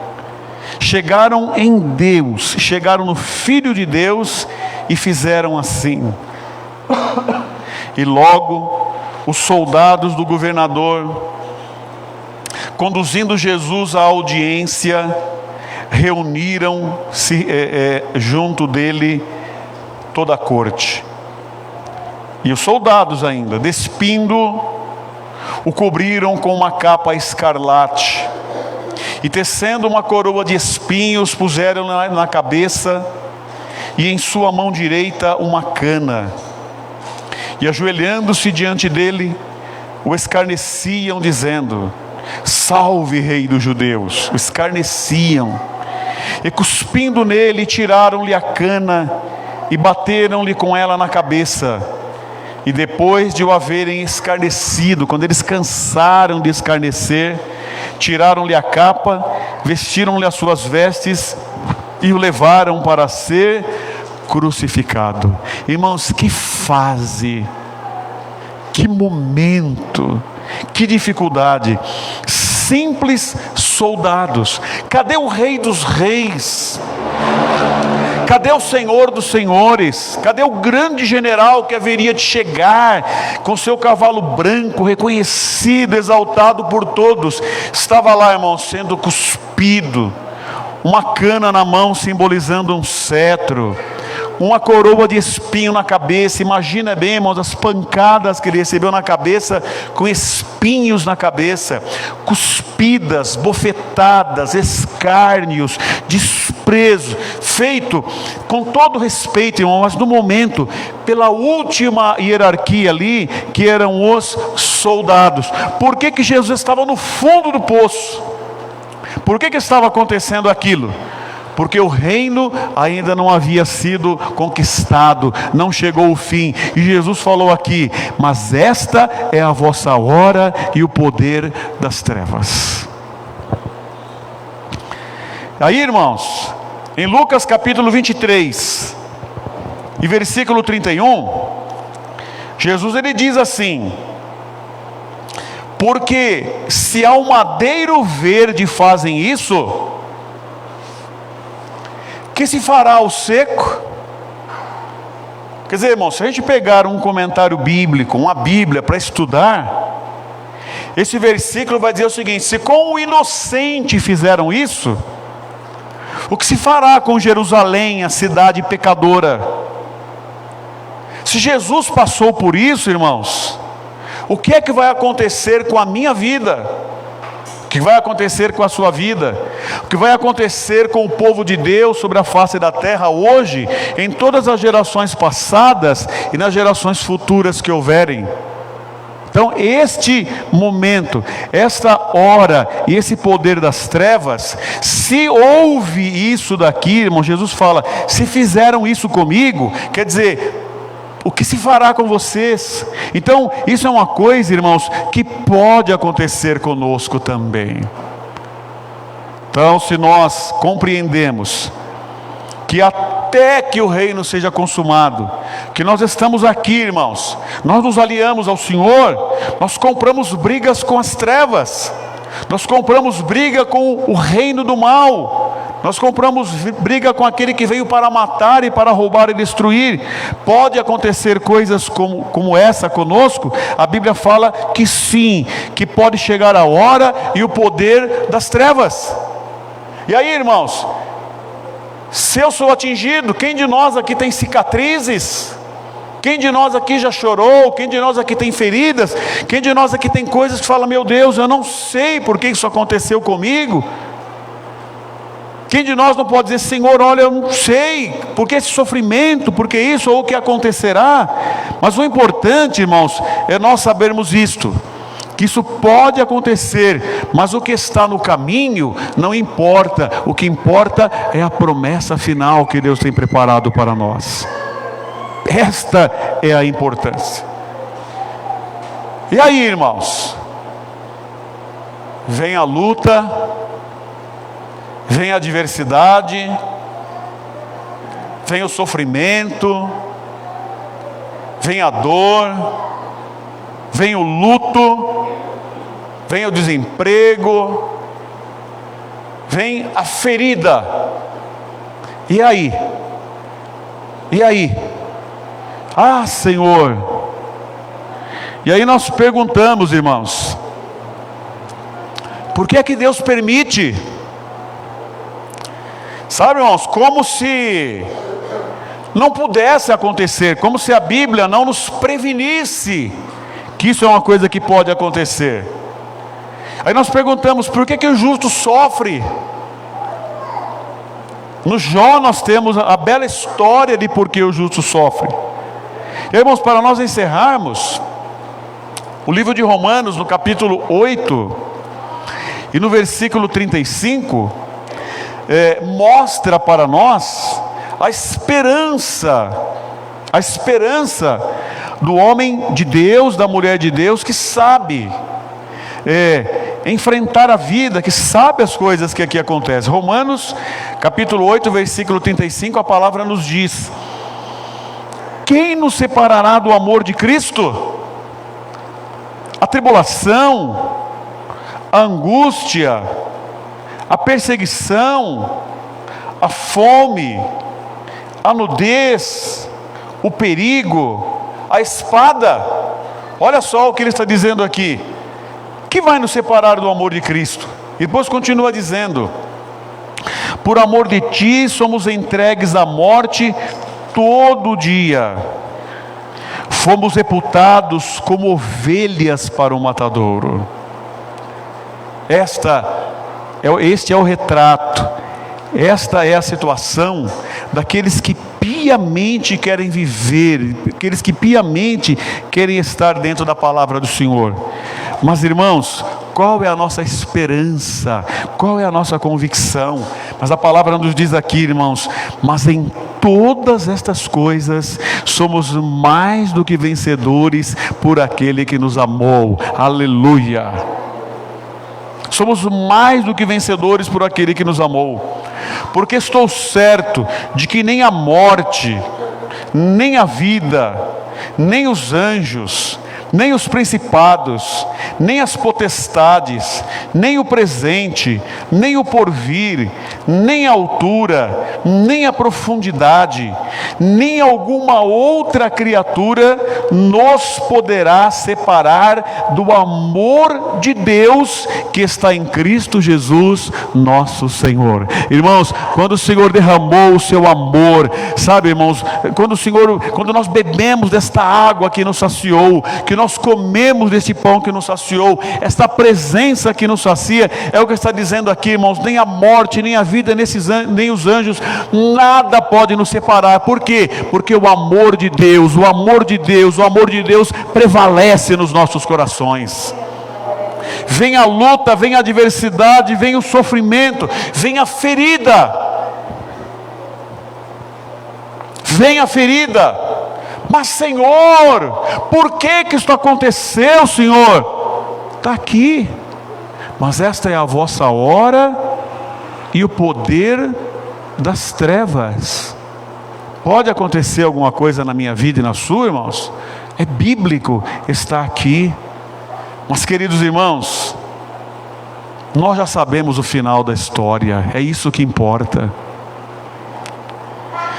chegaram em Deus, chegaram no Filho de Deus e fizeram assim. E logo os soldados do governador, conduzindo Jesus à audiência, reuniram-se junto dele toda a corte. E os soldados ainda, despindo, o cobriram com uma capa escarlate, e tecendo uma coroa de espinhos, puseram na cabeça, e em sua mão direita uma cana. E ajoelhando-se diante dele, o escarneciam, dizendo: salve, rei dos judeus. O escarneciam, e cuspindo nele, tiraram-lhe a cana, e bateram-lhe com ela na cabeça. E depois de o haverem escarnecido, quando eles cansaram de escarnecer, tiraram-lhe a capa, vestiram-lhe as suas vestes, e o levaram para ser crucificado. Irmãos, que fase, que momento, que dificuldade. Simples soldados. Cadê o Rei dos Reis? Cadê o Senhor dos Senhores? Cadê o grande general que haveria de chegar com seu cavalo branco, reconhecido, exaltado por todos? Estava lá, irmãos, sendo cuspido, uma cana na mão simbolizando um cetro, uma coroa de espinho na cabeça. Imagina bem, irmãos, as pancadas que ele recebeu na cabeça, com espinhos na cabeça, cuspidas, bofetadas, escárnios, desprezo, feito com todo respeito, irmão, mas no momento, pela última hierarquia ali, que eram os soldados. Por que que Jesus estava no fundo do poço? Por que que estava acontecendo aquilo? Porque o reino ainda não havia sido conquistado, não chegou o fim. E Jesus falou aqui: mas esta é a vossa hora e o poder das trevas. Aí, irmãos, em Lucas capítulo 23 e versículo 31, Jesus ele diz assim: porque se ao madeiro verde fazem isso, que se fará ao seco? Quer dizer, irmão, se a gente pegar um comentário bíblico, uma Bíblia para estudar, esse versículo vai dizer o seguinte: se com o inocente fizeram isso, o que se fará com Jerusalém, a cidade pecadora? Se Jesus passou por isso, irmãos, o que é que vai acontecer com a minha vida? O que vai acontecer com a sua vida? O que vai acontecer com o povo de Deus sobre a face da terra hoje, em todas as gerações passadas e nas gerações futuras que houverem? Então, este momento, esta hora e esse poder das trevas, se houve isso daqui, irmão, Jesus fala: se fizeram isso comigo, quer dizer, o que se fará com vocês? Então, isso é uma coisa, irmãos, que pode acontecer conosco também. Então, se nós compreendemos que até que o reino seja consumado, que nós estamos aqui, irmãos, nós nos aliamos ao Senhor, nós compramos brigas com as trevas, nós compramos briga com o reino do mal, nós compramos briga com aquele que veio para matar e para roubar e destruir. Pode acontecer coisas como essa conosco? A Bíblia fala que sim, que pode chegar a hora e o poder das trevas. E aí, irmãos, se eu sou atingido, quem de nós aqui tem cicatrizes? Quem de nós aqui já chorou? Quem de nós aqui tem feridas? Quem de nós aqui tem coisas que fala: meu Deus, eu não sei por que isso aconteceu comigo? Quem de nós não pode dizer: Senhor, olha, eu não sei, por que esse sofrimento, por que isso ou o que acontecerá? Mas o importante, irmãos, é nós sabermos isto, que isso pode acontecer, mas o que está no caminho não importa. O que importa é a promessa final que Deus tem preparado para nós. Esta é a importância. E aí, irmãos, vem a luta, vem a adversidade, vem o sofrimento, vem a dor, vem o luto, vem o desemprego, vem a ferida. E aí? E aí? Ah, Senhor! E aí nós perguntamos, irmãos, por que é que Deus permite? Sabe, irmãos, como se não pudesse acontecer, como se a Bíblia não nos prevenisse que isso é uma coisa que pode acontecer. Aí nós perguntamos, por que o justo sofre? No Jó nós temos a bela história de por que o justo sofre. Irmãos, para nós encerrarmos, o livro de Romanos, no capítulo 8, e no versículo 35, mostra para nós a esperança do homem de Deus, da mulher de Deus, que sabe enfrentar a vida, que sabe as coisas que aqui acontecem. Romanos capítulo 8, versículo 35, a palavra nos diz: quem nos separará do amor de Cristo? A tribulação, a angústia, a perseguição, a fome, a nudez, o perigo, a espada. Olha só o que ele está dizendo aqui: que vai nos separar do amor de Cristo? E depois continua dizendo: por amor de ti somos entregues à morte todo dia, fomos reputados como ovelhas para o matadouro. Este é o retrato, esta é a situação daqueles que piamente querem viver, aqueles que piamente querem estar dentro da palavra do Senhor. Mas irmãos, qual é a nossa esperança? Qual é a nossa convicção? Mas a palavra nos diz aqui, irmãos: mas em todas estas coisas somos mais do que vencedores por aquele que nos amou. Aleluia! Somos mais do que vencedores por aquele que nos amou. Porque estou certo de que nem a morte, nem a vida, nem os anjos, nem os principados, nem as potestades, nem o presente, nem o porvir, nem a altura, nem a profundidade, nem alguma outra criatura nos poderá separar do amor de Deus que está em Cristo Jesus, nosso Senhor. Irmãos, quando o Senhor derramou o seu amor, sabe, irmãos, quando nós bebemos desta água que nos saciou, que nós comemos desse pão que nos saciou, esta presença que nos sacia, é o que está dizendo aqui, irmãos: nem a morte, nem a vida, nem os anjos, nada pode nos separar. Por quê? Porque o amor de Deus prevalece nos nossos corações. Vem a luta, vem a adversidade, vem o sofrimento, vem a ferida, mas Senhor, por que isso aconteceu, Senhor? Está aqui, mas esta é a vossa hora e o poder das trevas. Pode acontecer alguma coisa na minha vida e na sua, irmãos? É bíblico, está aqui. Mas, queridos irmãos, nós já sabemos o final da história, é isso que importa.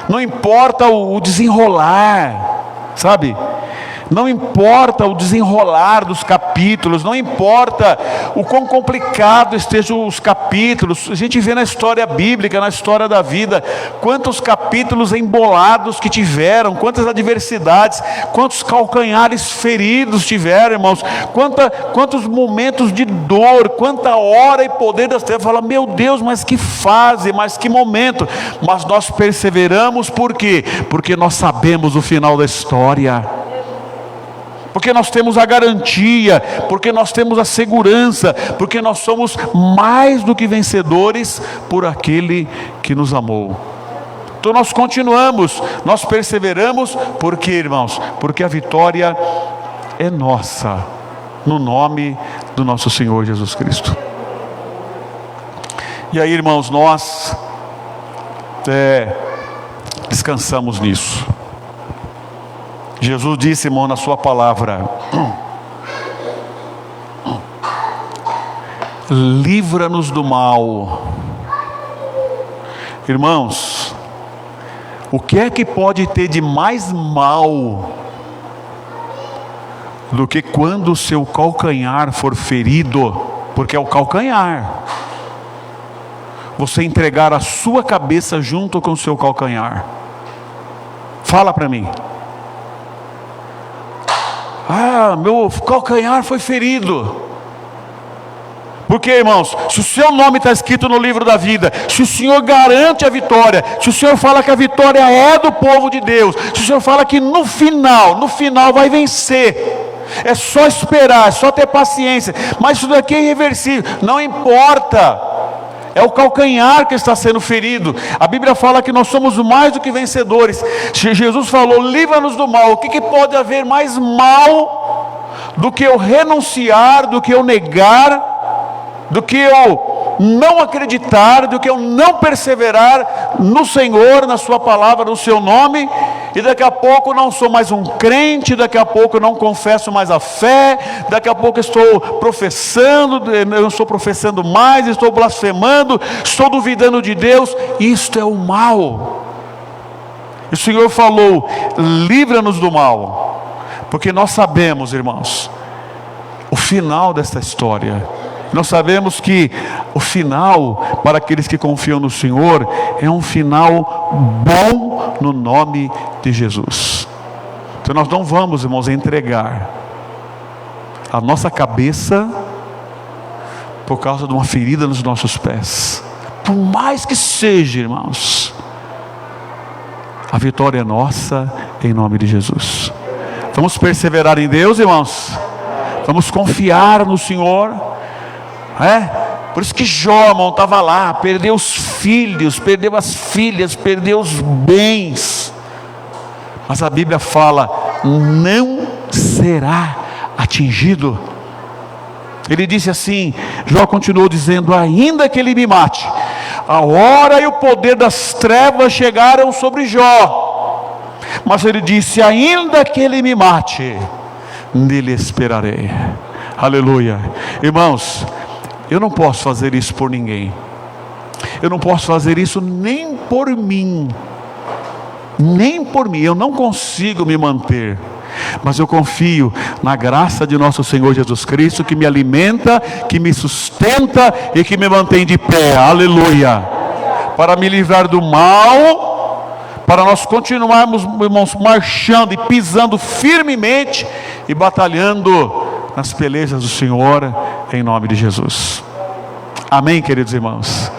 Não importa o desenrolar, sabe? Não importa o desenrolar dos capítulos, não importa o quão complicado estejam os capítulos. A gente vê na história bíblica, na história da vida, quantos capítulos embolados que tiveram, quantas adversidades, quantos calcanhares feridos tiveram, irmãos, quantos momentos de dor, quanta hora e poder das trevas. Fala: meu Deus, mas que fase, mas que momento. Mas nós perseveramos, por quê? Porque nós sabemos o final da história, porque nós temos a garantia, porque nós temos a segurança, porque nós somos mais do que vencedores por aquele que nos amou. Então nós continuamos, nós perseveramos, porque, irmãos, porque a vitória é nossa, no nome do nosso Senhor Jesus Cristo. E aí, irmãos, nós descansamos nisso. Jesus disse, irmão, na sua palavra: livra-nos do mal. Irmãos, o que é que pode ter de mais mal do que quando o seu calcanhar for ferido? Porque é o calcanhar, você entregar a sua cabeça junto com o seu calcanhar. Fala para mim. Ah, meu calcanhar foi ferido. Porque, irmãos, se o seu nome está escrito no livro da vida, se o Senhor garante a vitória, se o Senhor fala que a vitória é do povo de Deus, se o Senhor fala que no final vai vencer, é só esperar, é só ter paciência, mas isso daqui é irreversível, não importa, é o calcanhar que está sendo ferido. A Bíblia fala que nós somos mais do que vencedores. Jesus falou: livra-nos do mal. O que pode haver mais mal do que eu renunciar, do que eu negar, do que eu não acreditar, do que eu não perseverar no Senhor, na sua palavra, no seu nome, e daqui a pouco não sou mais um crente, daqui a pouco não confesso mais a fé, daqui a pouco estou professando, eu não estou professando mais, estou blasfemando, estou duvidando de Deus. Isto é o mal. E o Senhor falou: livra-nos do mal, porque nós sabemos, irmãos, o final desta história. Nós sabemos que o final, para aqueles que confiam no Senhor, é um final bom no nome de Jesus. Então nós não vamos, irmãos, entregar a nossa cabeça por causa de uma ferida nos nossos pés. Por mais que seja, irmãos, a vitória é nossa em nome de Jesus. Vamos perseverar em Deus, irmãos. Vamos confiar no Senhor. Por isso que Jó, irmão, estava lá, perdeu os filhos, perdeu as filhas, perdeu os bens, mas a Bíblia fala: não será atingido. Ele disse assim, Jó continuou dizendo: ainda que ele me mate, a hora e o poder das trevas chegaram sobre Jó, mas ele disse: ainda que ele me mate, nele esperarei. Aleluia. Irmãos, eu não posso fazer isso por ninguém. Eu não posso fazer isso nem por mim. Nem por mim. Eu não consigo me manter. Mas eu confio na graça de nosso Senhor Jesus Cristo, que me alimenta, que me sustenta e que me mantém de pé. Aleluia. Para me livrar do mal, para nós continuarmos, irmãos, marchando e pisando firmemente e batalhando nas pelejas do Senhor, em nome de Jesus. Amém, queridos irmãos?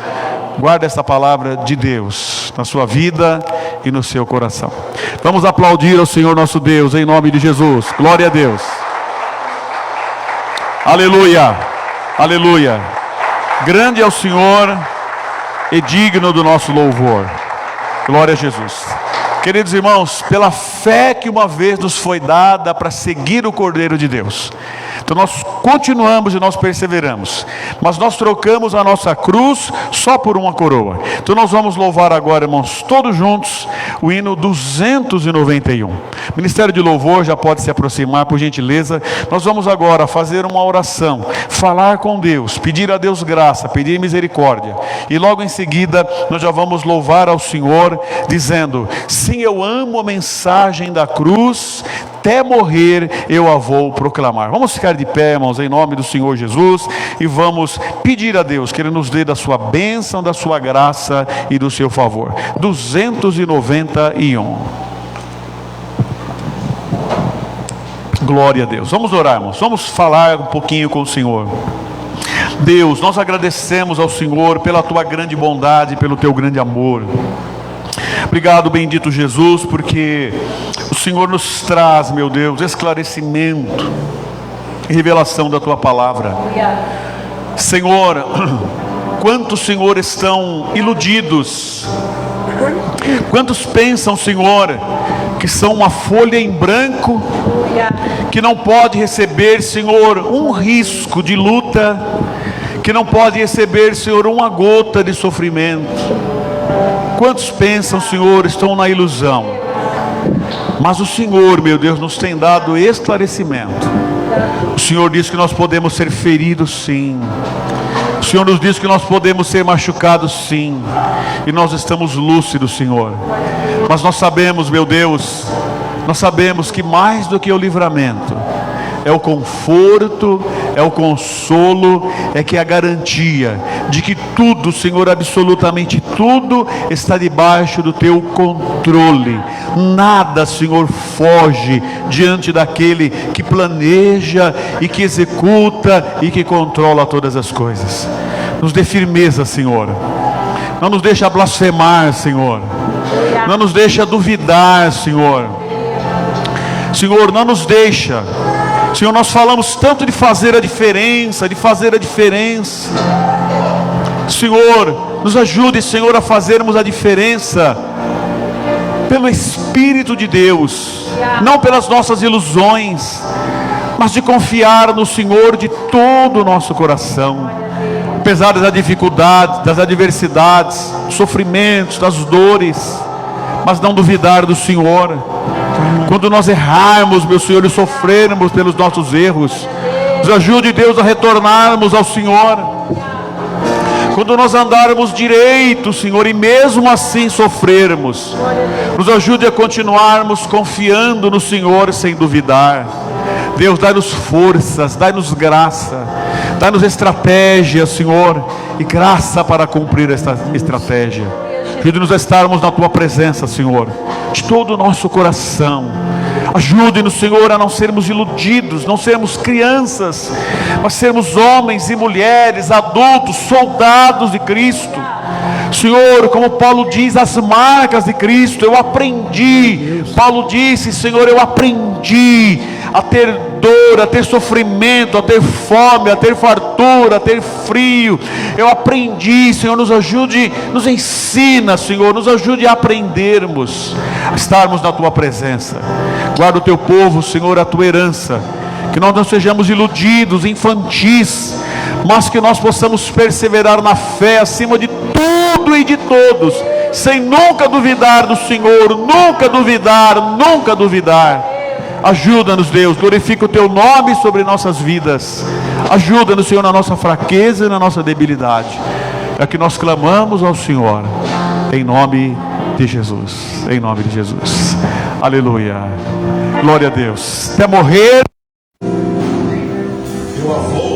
Guarda essa palavra de Deus na sua vida e no seu coração. Vamos aplaudir ao Senhor nosso Deus, em nome de Jesus. Glória a Deus. Aleluia, aleluia. Grande é o Senhor e digno do nosso louvor. Glória a Jesus. Queridos irmãos, pela fé que uma vez nos foi dada para seguir o Cordeiro de Deus, então nós continuamos e nós perseveramos, mas nós trocamos a nossa cruz só por uma coroa. Então nós vamos louvar agora, irmãos, todos juntos, o hino 291. O Ministério de Louvor já pode se aproximar, por gentileza. Nós vamos agora fazer uma oração, falar com Deus, pedir a Deus graça, pedir misericórdia, e logo em seguida nós já vamos louvar ao Senhor, dizendo: sim, eu amo a mensagem da cruz, até morrer eu a vou proclamar. Vamos ficar de pé, irmãos, em nome do Senhor Jesus, e vamos pedir a Deus que Ele nos dê da sua bênção, da sua graça e do seu favor. 291. Glória a Deus. Vamos orar, irmãos. Vamos falar um pouquinho com o Senhor. Deus, nós agradecemos ao Senhor pela tua grande bondade, pelo teu grande amor. Obrigado, bendito Jesus, porque o Senhor nos traz, meu Deus, esclarecimento e revelação da tua palavra. Senhor, quantos, Senhor, estão iludidos? Quantos pensam, Senhor, que são uma folha em branco, que não pode receber, Senhor, um risco de luta, que não pode receber, Senhor, uma gota de sofrimento? Quantos pensam, Senhor, estão na ilusão? Mas o Senhor, meu Deus, nos tem dado esclarecimento. O Senhor diz que nós podemos ser feridos, sim. O Senhor nos diz que nós podemos ser machucados, sim. E nós estamos lúcidos, Senhor. Mas nós sabemos, meu Deus, nós sabemos que mais do que o livramento é o conforto, é o consolo, é que é a garantia de que tudo, Senhor, absolutamente tudo está debaixo do teu controle. Nada, Senhor, foge diante daquele que planeja e que executa e que controla todas as coisas. Nos dê firmeza, Senhor. Não nos deixa blasfemar, Senhor. Não nos deixa duvidar, Senhor. Senhor, não nos deixa. Senhor, nós falamos tanto de fazer a diferença, de fazer a diferença. Senhor, nos ajude, Senhor, a fazermos a diferença pelo Espírito de Deus, não pelas nossas ilusões, mas de confiar no Senhor de todo o nosso coração, apesar das dificuldades, das adversidades, dos sofrimentos, das dores, mas não duvidar do Senhor. Quando nós errarmos, meu Senhor, e sofrermos pelos nossos erros, nos ajude, Deus, a retornarmos ao Senhor. Quando nós andarmos direito, Senhor, e mesmo assim sofrermos, nos ajude a continuarmos confiando no Senhor sem duvidar. Deus, dai-nos forças, dai-nos graça, dai-nos estratégia, Senhor, e graça para cumprir esta estratégia. Ajude-nos a estarmos na Tua presença, Senhor, de todo o nosso coração. Ajude-nos, Senhor, a não sermos iludidos, não sermos crianças, mas sermos homens e mulheres, adultos, soldados de Cristo. Senhor, como Paulo diz, as marcas de Cristo, eu aprendi. Paulo disse, Senhor, eu aprendi a ter dor, a ter sofrimento, a ter fome, a ter fartura, a ter frio. Eu aprendi, Senhor, nos ajude, nos ensina, Senhor, nos ajude a aprendermos, a estarmos na Tua presença. Guarda o Teu povo, Senhor, a Tua herança. Que nós não sejamos iludidos, infantis, mas que nós possamos perseverar na fé acima de tudo e de todos, sem nunca duvidar do Senhor, nunca duvidar, nunca duvidar. Ajuda-nos, Deus, glorifica o Teu nome sobre nossas vidas. Ajuda-nos, Senhor, na nossa fraqueza e na nossa debilidade. É que nós clamamos ao Senhor, em nome de Jesus, em nome de Jesus. Aleluia, glória a Deus. Até morrer. Meu avô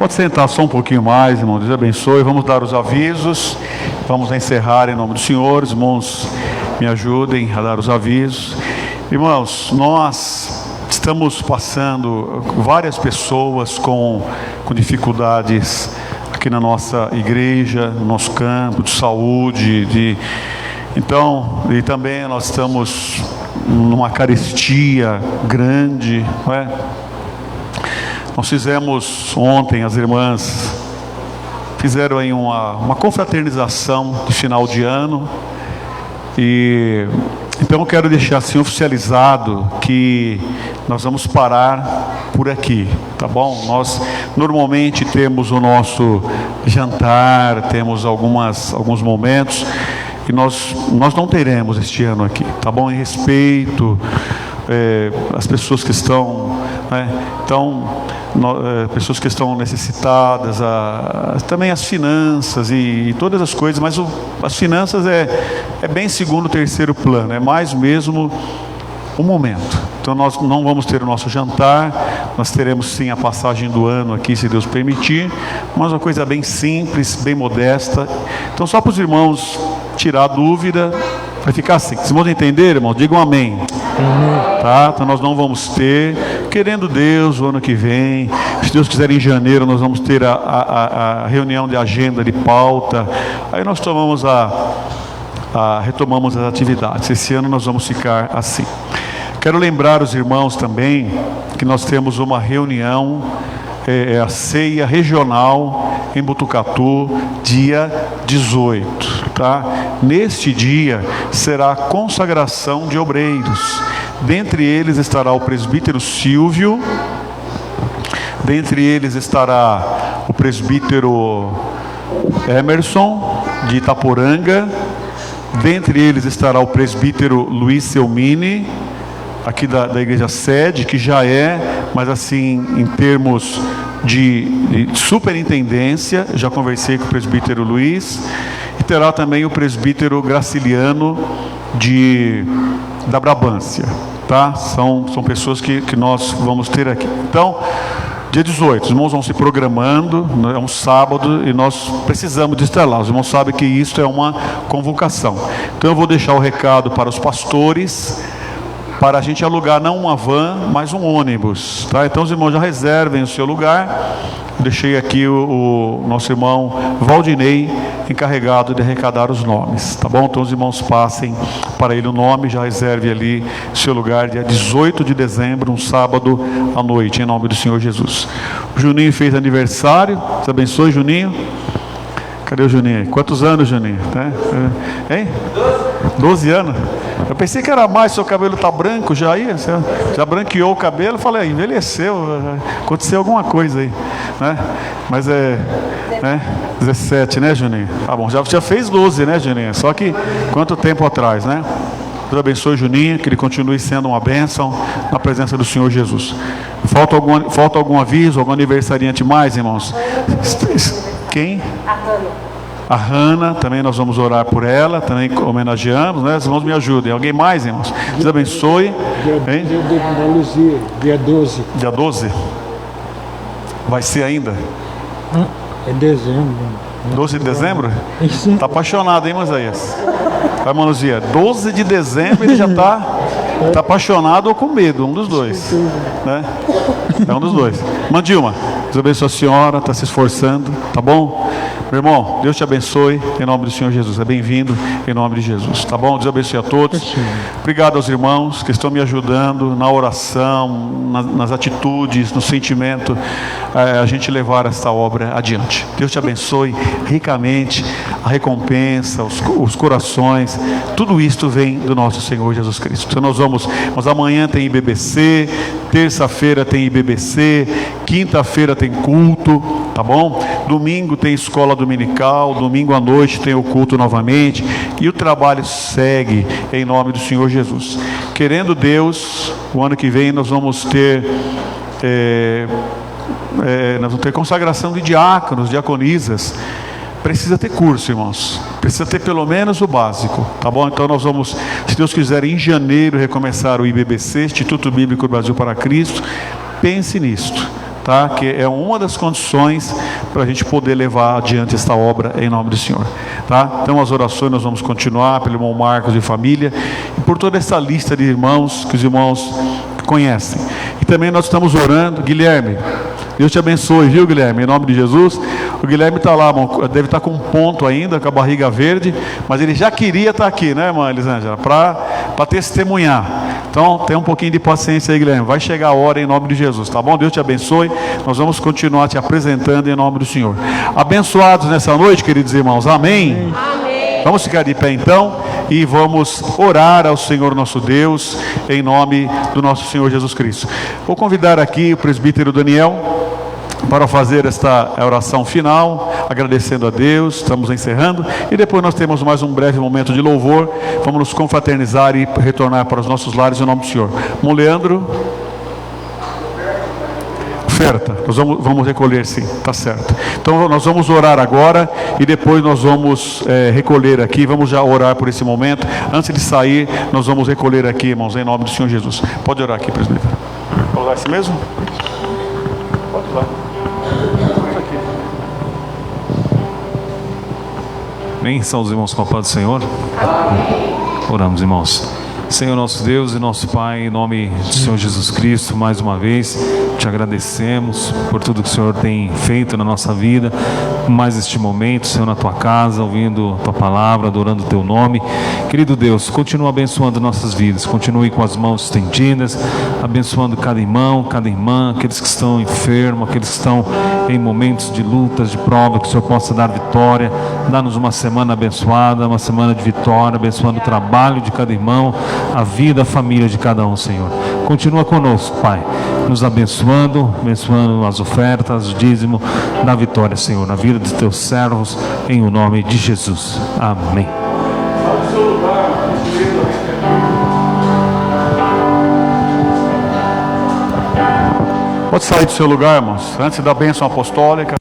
Pode sentar só um pouquinho mais, irmão. Deus abençoe. Vamos dar os avisos. Vamos encerrar em nome do Senhor. Os irmãos me ajudem a dar os avisos. Irmãos, nós estamos passando, várias pessoas com dificuldades aqui na nossa igreja, no nosso campo de saúde, então, e também nós estamos numa carestia grande, não é? Nós fizemos ontem, as irmãs fizeram aí uma confraternização de final de ano, e então eu quero deixar assim oficializado que nós vamos parar por aqui, tá bom? Nós normalmente temos o nosso jantar, temos alguns momentos, e nós não teremos este ano aqui, tá bom? Em respeito às pessoas que estão, né? Então, pessoas que estão necessitadas, também as finanças e todas as coisas, mas as finanças é bem segundo, terceiro plano, é mais mesmo o momento. Então nós não vamos ter o nosso jantar, nós teremos sim a passagem do ano aqui, se Deus permitir, mas uma coisa bem simples, bem modesta. Então só para os irmãos tirar a dúvida, vai ficar assim. Se irmãos entenderem, irmãos, digam amém. Tá? Então nós não vamos ter, querendo Deus, o ano que vem, se Deus quiser em janeiro, nós vamos ter a reunião de agenda, de pauta, aí nós retomamos as atividades. Esse ano nós vamos ficar assim. Quero lembrar os irmãos também que nós temos uma reunião, a ceia regional em Botucatu, dia 18, tá? Neste dia será a consagração de obreiros. Dentre eles estará o presbítero Silvio, dentre eles estará o presbítero Emerson de Itaporanga, dentre eles estará o presbítero Luiz Selmini, aqui da igreja sede, que já mas assim, em termos de superintendência, já conversei com o presbítero Luiz, e terá também o presbítero Graciliano da Brabância, tá? São pessoas que nós vamos ter aqui. Então, dia 18, os irmãos vão se programando, é um sábado, e nós precisamos de estar lá. Os irmãos sabem que isso é uma convocação. Então eu vou deixar o recado para os pastores, para a gente alugar não uma van, mas um ônibus, tá? Então os irmãos já reservem o seu lugar. Deixei aqui o nosso irmão Valdinei encarregado de arrecadar os nomes, tá bom? Então os irmãos passem para ele o nome, já reserve ali seu lugar, dia 18 de dezembro, um sábado à noite, em nome do Senhor Jesus. O Juninho fez aniversário, Deus abençoe, Juninho. Cadê o Juninho? Quantos anos, Juninho? Hein? 12 anos? Eu pensei que era mais, seu cabelo está branco já aí, já branqueou o cabelo, falei, envelheceu, aconteceu alguma coisa aí, né? Mas 17, né, Juninho? Tá bom, já fez 12, né, Juninho? Só que quanto tempo atrás, né? Deus abençoe Juninho, que ele continue sendo uma bênção na presença do Senhor Jesus. Falta algum aviso, algum aniversariante mais, irmãos? Quem? A Hanna, também nós vamos orar por ela, também homenageamos, né? Os irmãos me ajudem. Alguém mais, irmãos? Deus abençoe. Dia Luzia, dia 12. Dia 12? Vai ser ainda? É dezembro. 12 de dezembro? Isso. Está apaixonado, hein, Moisés? Vai, irmão Luzia, 12 de dezembro ele já está apaixonado ou com medo, um dos dois, né? É um dos dois. Mandilma, Deus abençoe a senhora, está se esforçando, tá bom? Meu irmão, Deus te abençoe, em nome do Senhor Jesus. É bem-vindo, em nome de Jesus, tá bom? Deus abençoe a todos. Obrigado aos irmãos que estão me ajudando na oração, nas atitudes, no sentimento, a gente levar esta obra adiante. Deus te abençoe ricamente, a recompensa, os corações, tudo isto vem do nosso Senhor Jesus Cristo. Então mas amanhã tem IBBC, terça-feira tem IBBC, quinta-feira tem culto, tá bom? Domingo tem escola dominical, domingo à noite tem o culto novamente, e o trabalho segue em nome do Senhor Jesus. Querendo Deus, o ano que vem nós vamos ter consagração de diáconos, diaconisas. Precisa ter curso, irmãos. Precisa ter pelo menos o básico, tá bom? Então nós vamos, se Deus quiser, em janeiro recomeçar o IBBC, Instituto Bíblico do Brasil para Cristo. Pense nisto, tá? Que é uma das condições para a gente poder levar adiante esta obra em nome do Senhor, tá? Então as orações nós vamos continuar pelo irmão Marcos e família e por toda essa lista de irmãos que os irmãos conhecem. E também nós estamos orando, Guilherme, Deus te abençoe, viu, Guilherme? Em nome de Jesus. O Guilherme está lá, deve estar com um ponto ainda, com a barriga verde, mas ele já queria estar aqui, né, irmã Elisângela? Para testemunhar. Então, tenha um pouquinho de paciência aí, Guilherme. Vai chegar a hora em nome de Jesus, tá bom? Deus te abençoe. Nós vamos continuar te apresentando em nome do Senhor. Abençoados nessa noite, queridos irmãos. Amém? Amém. Vamos ficar de pé então e vamos orar ao Senhor nosso Deus em nome do nosso Senhor Jesus Cristo. Vou convidar aqui o presbítero Daniel para fazer esta oração final, agradecendo a Deus. Estamos encerrando e depois nós temos mais um breve momento de louvor. Vamos nos confraternizar e retornar para os nossos lares em nome do Senhor. Irmão Leandro, oferta, nós vamos recolher, sim, está certo. Então nós vamos orar agora e depois nós vamos recolher aqui. Vamos já orar por esse momento. Antes de sair, nós vamos recolher aqui, irmãos, em nome do Senhor Jesus. Pode orar aqui, presbítero. Pode usar esse mesmo? Pode usar. Bem, são os irmãos com a paz do Senhor. Oramos, irmãos. Senhor nosso Deus e nosso Pai, em nome do Senhor Jesus Cristo, mais uma vez te agradecemos por tudo que o Senhor tem feito na nossa vida, mais este momento, Senhor, na tua casa, ouvindo a tua palavra, adorando o teu nome. Querido Deus, continua abençoando nossas vidas, continue com as mãos estendidas, abençoando cada irmão, cada irmã, aqueles que estão enfermos, aqueles que estão em momentos de lutas, de prova, que o Senhor possa dar vitória. Dá-nos uma semana abençoada, uma semana de vitória, abençoando o trabalho de cada irmão, a vida, a família de cada um, Senhor. Continua conosco, Pai, nos abençoando as ofertas, o dízimo, da vitória, Senhor, na vida dos teus servos, em o nome de Jesus. Amém. Pode sair do seu lugar, irmãos, antes da bênção apostólica.